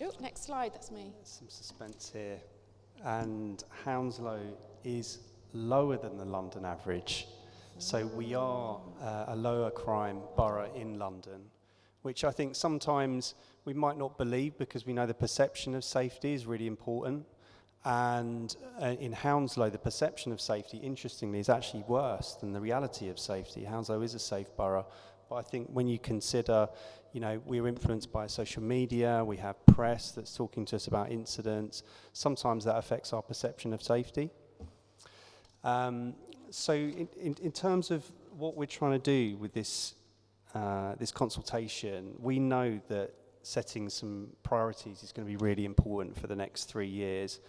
Oh, next slide, that's me. Some suspense here. And Hounslow is lower than the London average. So we are a lower crime borough in London, which I think sometimes we might not believe because we know the perception of safety is really important. And in Hounslow, the perception of safety, interestingly, is actually worse than the reality of safety. Hounslow is a safe borough, but I think when you consider, you know, we're influenced by social media, we have press that's talking to us about incidents, sometimes that affects our perception of safety. So in terms of what we're trying to do with this this consultation, we know that setting some priorities is going to be really important for the next 3 years.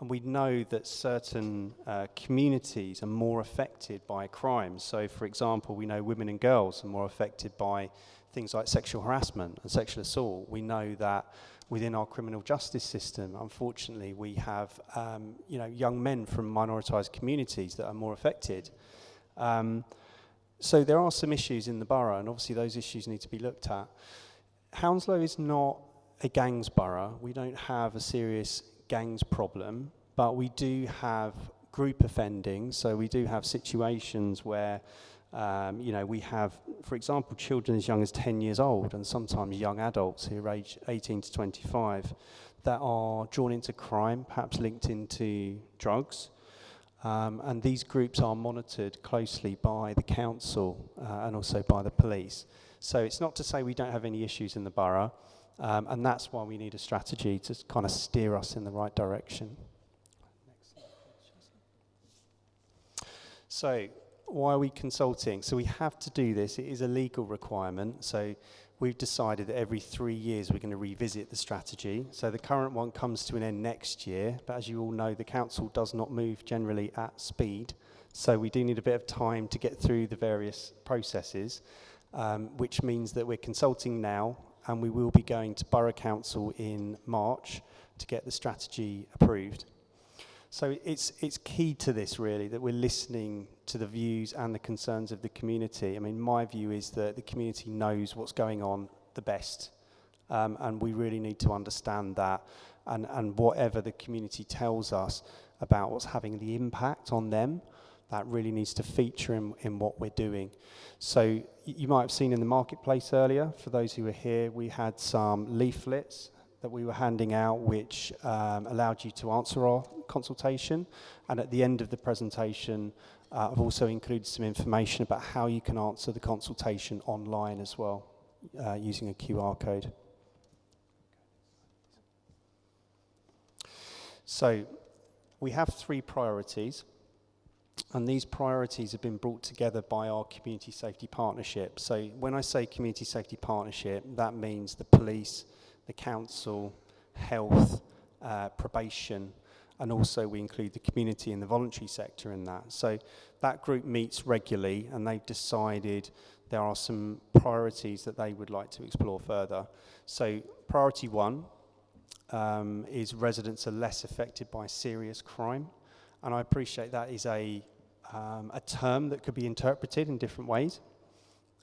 And we know that certain communities are more affected by crime. So, for example, we know women and girls are more affected by things like sexual harassment and sexual assault. We know that within our criminal justice system, unfortunately, we have young men from minoritized communities that are more affected. So there are some issues in the borough, and obviously those issues need to be looked at. Hounslow is not a gangs borough. We don't have a serious gangs problem, but we do have group offending. So we do have situations where, we have, for example, children as young as 10 years old, and sometimes young adults who are aged 18 to 25 that are drawn into crime, perhaps linked into drugs. And these groups are monitored closely by the council and also by the police. So it's not to say we don't have any issues in the borough, and that's why we need a strategy to kind of steer us in the right direction. So why are we consulting? So we have to do this. It is a legal requirement. So we've decided that every 3 years we're going to revisit the strategy. So the current one comes to an end next year, but as you all know, the council does not move generally at speed. So we do need a bit of time to get through the various processes, which means that we're consulting now, and we will be going to Borough Council in March to get the strategy approved. So it's key to this, really, that we're listening to the views and the concerns of the community. I mean, my view is that the community knows what's going on the best, and we really need to understand that. And whatever the community tells us about what's having the impact on them, that really needs to feature in what we're doing. So you might have seen in the marketplace earlier, for those who were here, we had some leaflets that we were handing out, which allowed you to answer our consultation. And at the end of the presentation, I've also included some information about how you can answer the consultation online as well, using a QR code. So we have 3 priorities, and these priorities have been brought together by our community safety partnership. So when I say community safety partnership, that means the police, the council, health, probation, and also we include the community and the voluntary sector in that. So that group meets regularly, and they've decided there are some priorities that they would like to explore further. So priority 1 is residents are less affected by serious crime, and I appreciate that is a term that could be interpreted in different ways.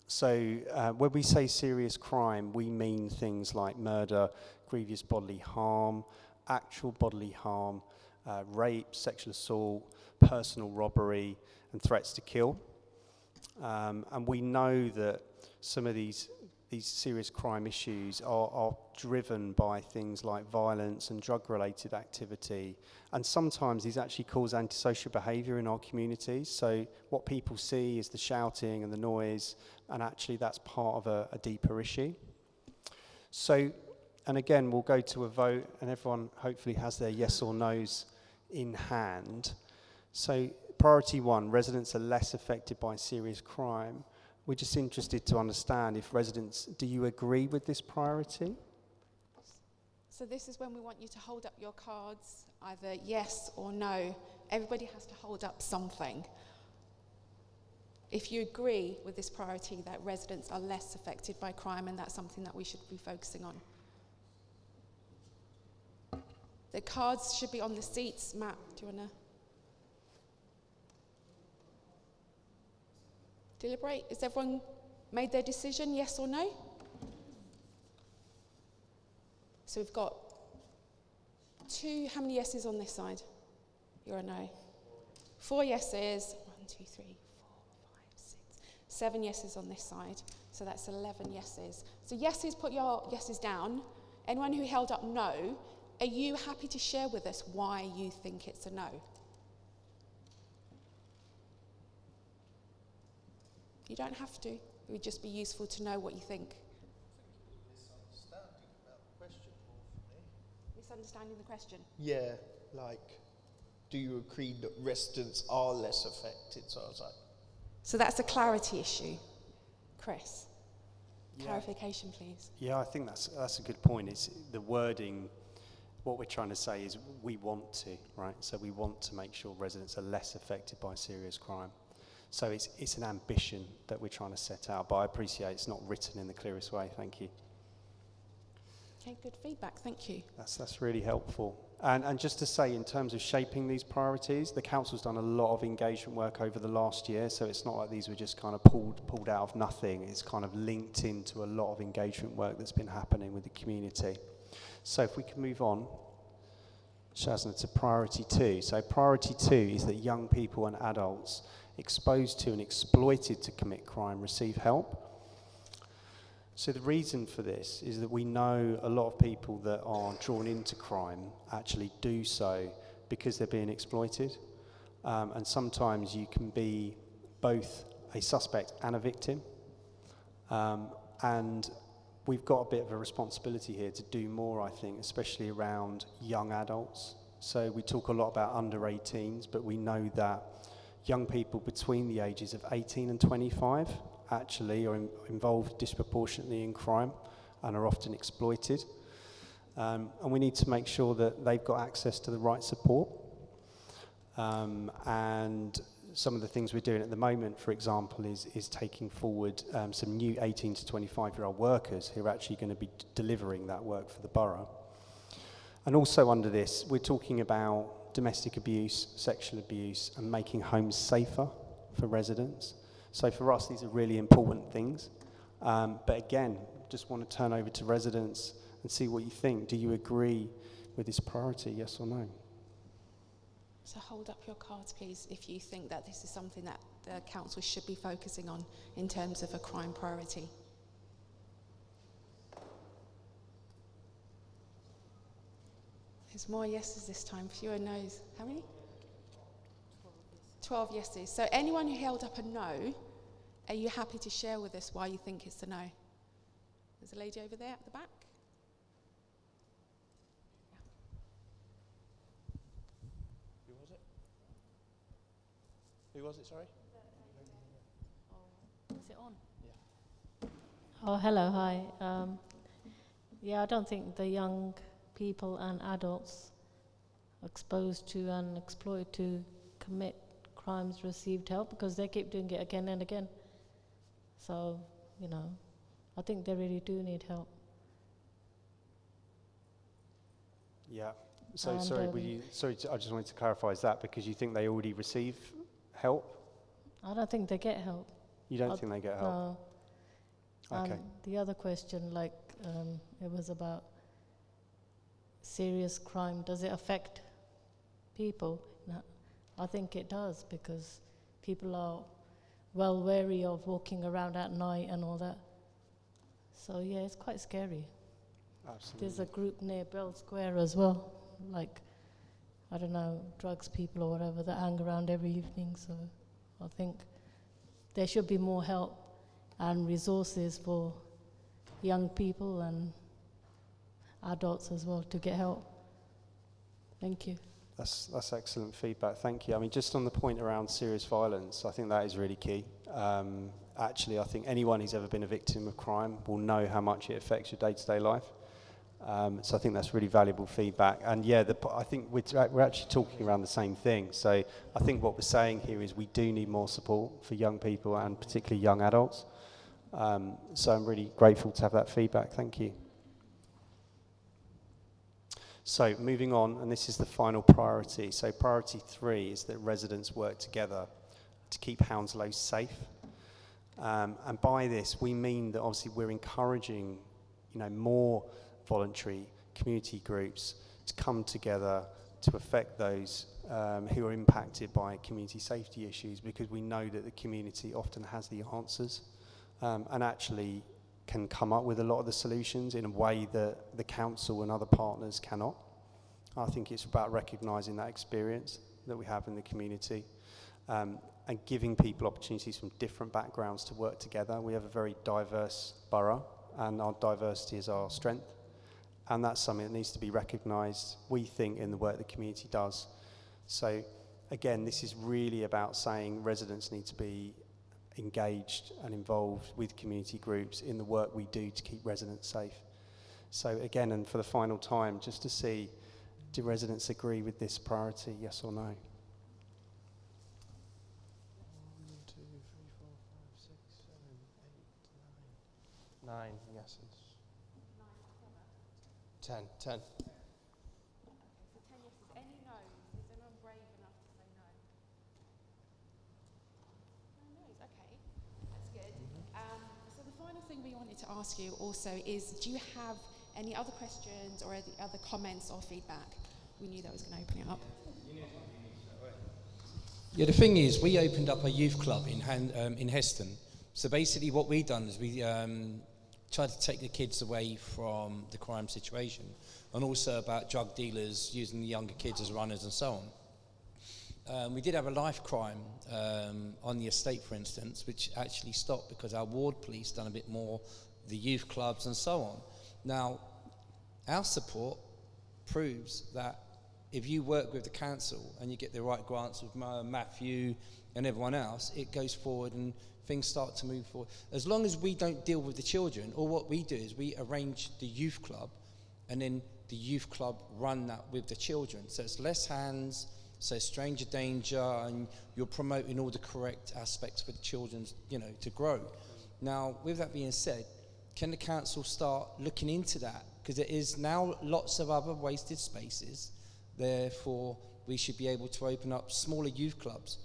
So when we say serious crime, we mean things like murder, grievous bodily harm, actual bodily harm, rape, sexual assault, personal robbery, and threats to kill. And we know that some of these serious crime issues are driven by things like violence and drug-related activity. And sometimes these actually cause antisocial behaviour in our communities. So what people see is the shouting and the noise, and actually that's part of a deeper issue. So, and again, we'll go to a vote, and everyone hopefully has their yes or no's in hand. So priority 1, residents are less affected by serious crime. We're just interested to understand if residents, do you agree with this priority? So this is when we want you to hold up your cards, either yes or no. Everybody has to hold up something. If you agree with this priority that residents are less affected by crime, and that's something that we should be focusing on. The cards should be on the seats. Matt, do you want to deliberate? Has everyone made their decision, yes or no? So we've got 2, how many yeses on this side? You're a no. 4 yeses, 1, 2, 3, 4, 5, 6, 7 yeses on this side. So that's 11 yeses. So yeses, put your yeses down. Anyone who held up no, are you happy to share with us why you think it's a no? You don't have to. It would just be useful to know what you think. Misunderstanding the question? Yeah, like, do you agree that residents are less affected? So I was like... So that's a clarity issue. Chris, clarification, please. Yeah, I think that's a good point. It's the wording. What we're trying to say is we want to, right? So we want to make sure residents are less affected by serious crime. So it's an ambition that we're trying to set out, but I appreciate it's not written in the clearest way. Thank you. Okay, good feedback. Thank you. That's really helpful. And just to say, in terms of shaping these priorities, the council's done a lot of engagement work over the last year, so it's not like these were just kind of pulled out of nothing. It's kind of linked into a lot of engagement work that's been happening with the community. So if we can move on, Shazna, to priority 2. So priority 2 is that young people and adults exposed to and exploited to commit crime receive help. So the reason for this is that we know a lot of people that are drawn into crime actually do so because they're being exploited. And sometimes you can be both a suspect and a victim. And we've got a bit of a responsibility here to do more, I think, especially around young adults. So we talk a lot about under 18s, but we know that young people between the ages of 18 and 25 actually are involved disproportionately in crime and are often exploited. And we need to make sure that they've got access to the right support. And some of the things we're doing at the moment, for example, is taking forward some new 18 to 25-year-old workers who are actually going to be delivering that work for the borough. And also under this, we're talking about domestic abuse, sexual abuse, and making homes safer for residents. So for us, these are really important things. But again, just want to turn over to residents and see what you think. Do you agree with this priority, yes or no? So hold up your cards, please, if you think that this is something that the council should be focusing on in terms of a crime priority. There's more yeses this time, fewer noes. How many? 12 yeses. So anyone who held up a no, are you happy to share with us why you think it's a no? There's a lady over there at the back. Who was it, sorry? Is it on? Yeah. Oh, hello, hi. Yeah, I don't think the young people and adults exposed to and exploited to commit crimes received help because they keep doing it again and again. So, you know, I think they really do need help. Yeah. So And, sorry, I just wanted to clarify, is that because you think they already receive help? I don't think they get help. You don't think they get help? No. Okay. The other question, like, it was about serious crime. Does it affect people? No, I think it does because people are well wary of walking around at night and all that. So yeah, it's quite scary. Absolutely. There's a group near Bell Square as well, like, I don't know, drugs people or whatever that hang around every evening. So I think there should be more help and resources for young people and adults as well to get help. Thank you. That's excellent feedback, thank you. I mean, just on the point around serious violence, I think that is really key. Actually, I think anyone who's ever been a victim of crime will know how much it affects your day-to-day life. So I think that's really valuable feedback. And yeah, I think we're actually talking around the same thing. So I think what we're saying here is we do need more support for young people and particularly young adults. So I'm really grateful to have that feedback. Thank you. So moving on, and this is the final priority. So priority 3 is that residents work together to keep Hounslow safe. And by this, we mean that obviously we're encouraging, more voluntary community groups to come together to affect those who are impacted by community safety issues, because we know that the community often has the answers and actually can come up with a lot of the solutions in a way that the council and other partners cannot. I think it's about recognising that experience that we have in the community and giving people opportunities from different backgrounds to work together. We have a very diverse borough and our diversity is our strength, and that's something that needs to be recognised, we think, in the work the community does. So again, this is really about saying residents need to be engaged and involved with community groups in the work we do to keep residents safe. So again, and for the final time, just to see, do residents agree with this priority, yes or no? 1, 2, 3, 4, 5, 6, 7, 8, 9. 9 yeses. 10. 10. So 10 yeses. Any no's? Is anyone brave enough to say no? No no's. Okay, that's good. So the final thing we wanted to ask you also is, do you have any other questions or any other comments or feedback? We knew that was going to open it up. Yeah, the thing is, we opened up a youth club in Heston. So basically what we've done is we tried to take the kids away from the crime situation, and also about drug dealers using the younger kids as runners and so on. We did have a life crime on the estate, for instance, which actually stopped because our ward police done a bit more, the youth clubs and so on. Now, our support proves that if you work with the council and you get the right grants with Matthew and everyone else, it goes forward and things start to move forward. As long as we don't deal with the children, or what we do is we arrange the youth club, and then the youth club run that with the children. So it's less hands, so stranger danger, and you're promoting all the correct aspects for the children, to grow. Now, with that being said, can the council start looking into that? Because there is now lots of other wasted spaces. Therefore, we should be able to open up smaller youth clubs,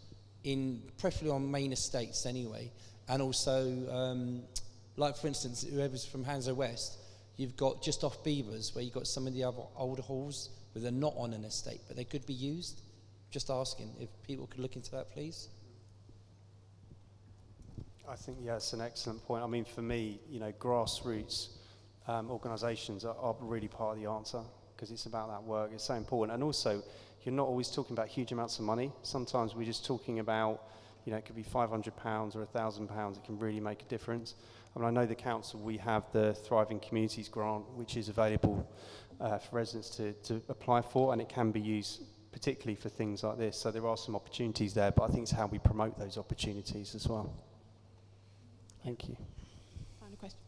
preferably on main estates anyway. And also, like for instance, whoever's from Hounslow West, you've got just off Beavers, where you've got some of the other older halls where they're not on an estate, but they could be used. Just asking if people could look into that, please. I think, yeah, it's an excellent point. I mean, for me, grassroots organisations are really part of the answer, because it's about that work. It's so important. And also, you're not always talking about huge amounts of money. Sometimes we're just talking about, it could be £500 or £1,000. It can really make a difference. I mean, I know the council, we have the Thriving Communities grant, which is available for residents to apply for, and it can be used particularly for things like this. So there are some opportunities there, but I think it's how we promote those opportunities as well. Thank you. Final question.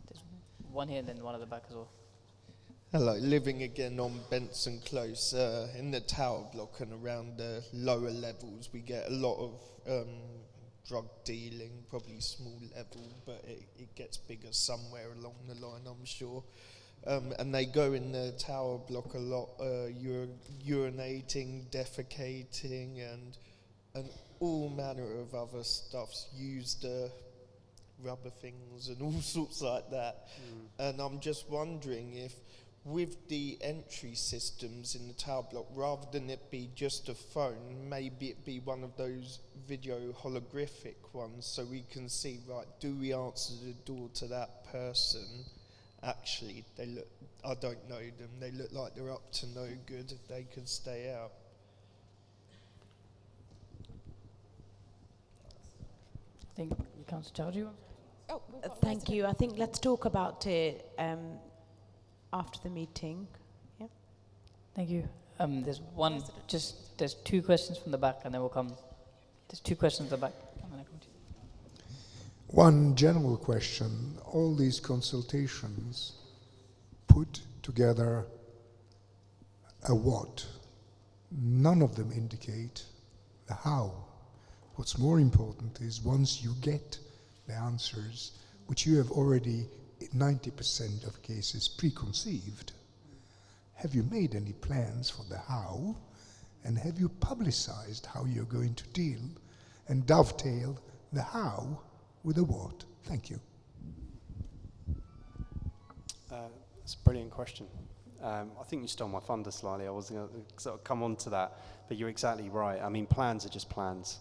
There's one here and then one at the back as well. Hello, living again on Benson Close. In the tower block and around the lower levels, we get a lot of drug dealing, probably small level, but it gets bigger somewhere along the line, I'm sure. And they go in the tower block a lot, urinating, defecating, and all manner of other stuffs, used rubber things and all sorts like that. And I'm just wondering if, with the entry systems in the tower block, rather than it be just a phone, maybe it be one of those video holographic ones, so we can see, right, do we answer the door to that person? Actually, I don't know them, they look like they're up to no good, they could stay out. I think Councillor Chowdhury. Oh, thank you. I think let's talk about it after the meeting. Yeah. Thank you. There's two questions from the back, and then we'll come. There's two questions at the back. And then I come to you. One general question. All these consultations put together a what? None of them indicate the how. What's more important is once you get the answers, which you have already 90% of cases preconceived, have you made any plans for the how, and have you publicized how you're going to deal and dovetail the how with the what? Thank you. That's a brilliant question. I think you stole my thunder slightly. I was going to sort of come on to that, but you're exactly right. I mean, plans are just plans.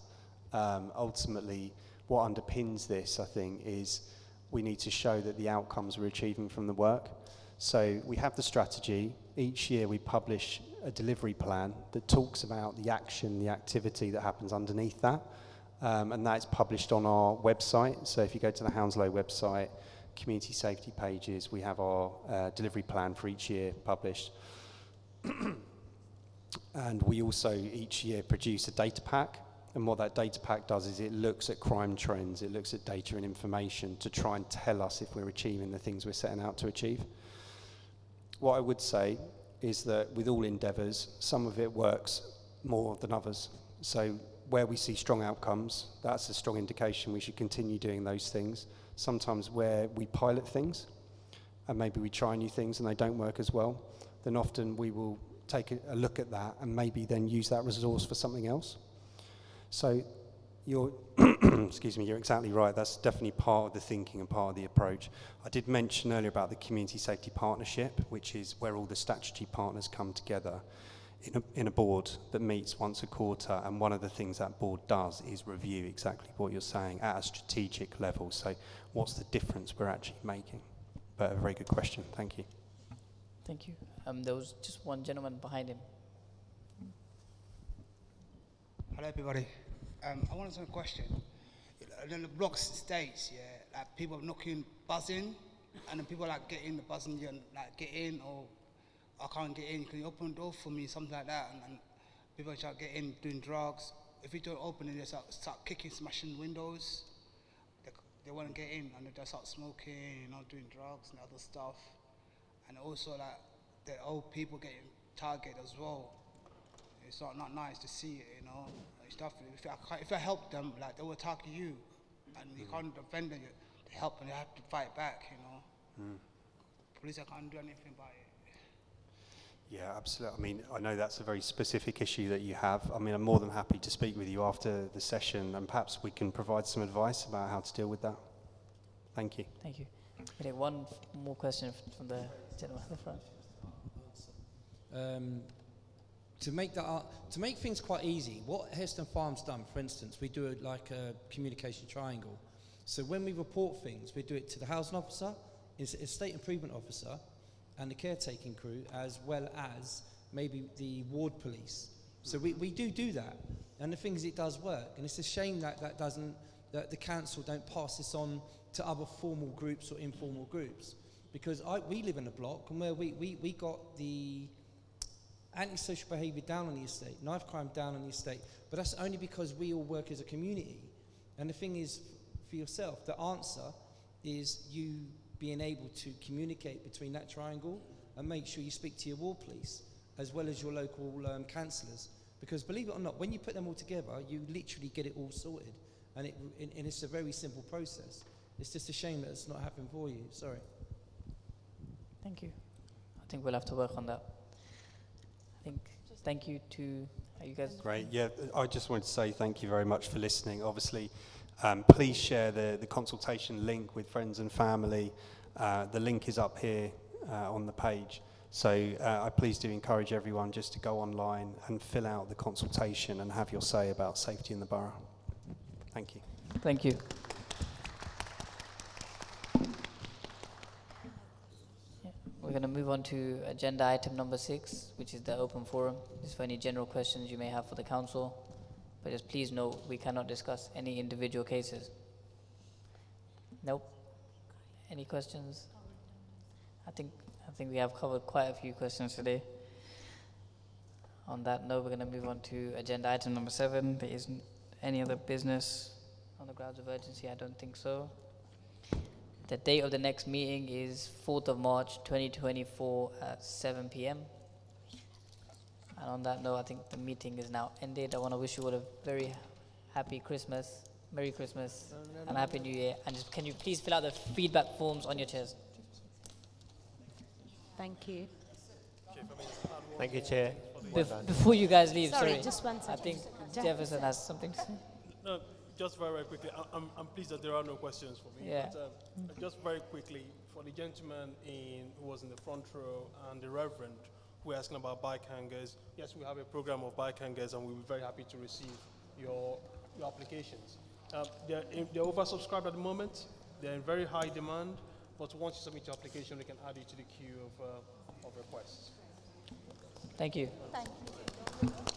Ultimately, what underpins this, I think, is we need to show that the outcomes we're achieving from the work. So we have the strategy. Each year we publish a delivery plan that talks about the action, the activity that happens underneath that. And that's published on our website. So if you go to the Hounslow website, community safety pages, we have our delivery plan for each year published. And we also each year produce a data pack. And what that data pack does is it looks at crime trends, it looks at data and information to try and tell us if we're achieving the things we're setting out to achieve. What I would say is that with all endeavours, some of it works more than others. So where we see strong outcomes, that's a strong indication we should continue doing those things. Sometimes where we pilot things, and maybe we try new things and they don't work as well, then often we will take a look at that and maybe then use that resource for something else. So you're, excuse me, you're exactly right. That's definitely part of the thinking and part of the approach. I did mention earlier about the Community Safety Partnership, which is where all the statutory partners come together in a board that meets once a quarter, and one of the things that board does is review exactly what you're saying at a strategic level. So what's the difference we're actually making? But a very good question. Thank you. Thank you. There was just one gentleman behind him. Hello, everybody. I want to ask a question. In the block states, yeah, like people knocking, buzzing, and then people like get in the buzzing, like get in, or I can't get in. Can you open the door for me? Something like that. And people try to get in doing drugs. If you don't open it, they start kicking, smashing windows. They want to get in, and they start smoking, doing drugs and other stuff. And also like the old people getting targeted as well. It's not nice to see it, Stuff. If I help them, like they will attack you, and you can't defend them. They help and they have to fight back, Police, I can't do anything about it. Yeah, absolutely. I mean, I know that's a very specific issue that you have. I mean, I'm more than happy to speak with you after the session, and perhaps we can provide some advice about how to deal with that. Thank you. Thank you. We take one more question from the gentleman at the front. To make things quite easy, what Heston Farm's done, for instance, we do like a communication triangle. So when we report things, we do it to the housing officer, estate improvement officer, and the caretaking crew, as well as maybe the ward police. So we do that, and the thing is, it does work. And it's a shame that that the council don't pass this on to other formal groups or informal groups, because we live in a block and where we got the antisocial behaviour down on the estate, knife crime down on the estate, but that's only because we all work as a community. And the thing is, for yourself, the answer is you being able to communicate between that triangle and make sure you speak to your ward police as well as your local councillors, because believe it or not, when you put them all together, you literally get it all sorted, and it's a very simple process. It's just a shame that it's not happening for you. Sorry. Thank you. I think we'll have to work on that. Thank you to you guys. Great. Yeah, I just wanted to say thank you very much for listening. Obviously, please share the consultation link with friends and family. The link is up here on the page. So I please do encourage everyone just to go online and fill out the consultation and have your say about safety in the borough. Thank you. Thank you. We're going to move on to agenda item number 6, which is the open forum. This is for any general questions you may have for the council. But just please note, we cannot discuss any individual cases. Nope. Any questions? I think we have covered quite a few questions today. On that note, we're going to move on to agenda item number 7. There isn't any other business on the grounds of urgency. I don't think so. The date of the next meeting is 4th of March 2024 at 7 p.m. And on that note, I think the meeting is now ended. I want to wish you all a very happy Christmas, Merry Christmas, and a Happy New Year. And just can you please fill out the feedback forms on your chairs? Thank you. Thank you, Chair. Before you guys leave, Sorry, just one second. I think Jefferson has something to say. No, just very, very quickly. I'm pleased that there are no questions for me. Yeah. But just very quickly, for the gentleman who was in the front row and the Reverend who were asking about bike hangers, yes, we have a program of bike hangers, and we'll be very happy to receive your applications. They're oversubscribed at the moment. They're in very high demand. But once you submit your application, we can add you to the queue of requests. Thank you. Thank you.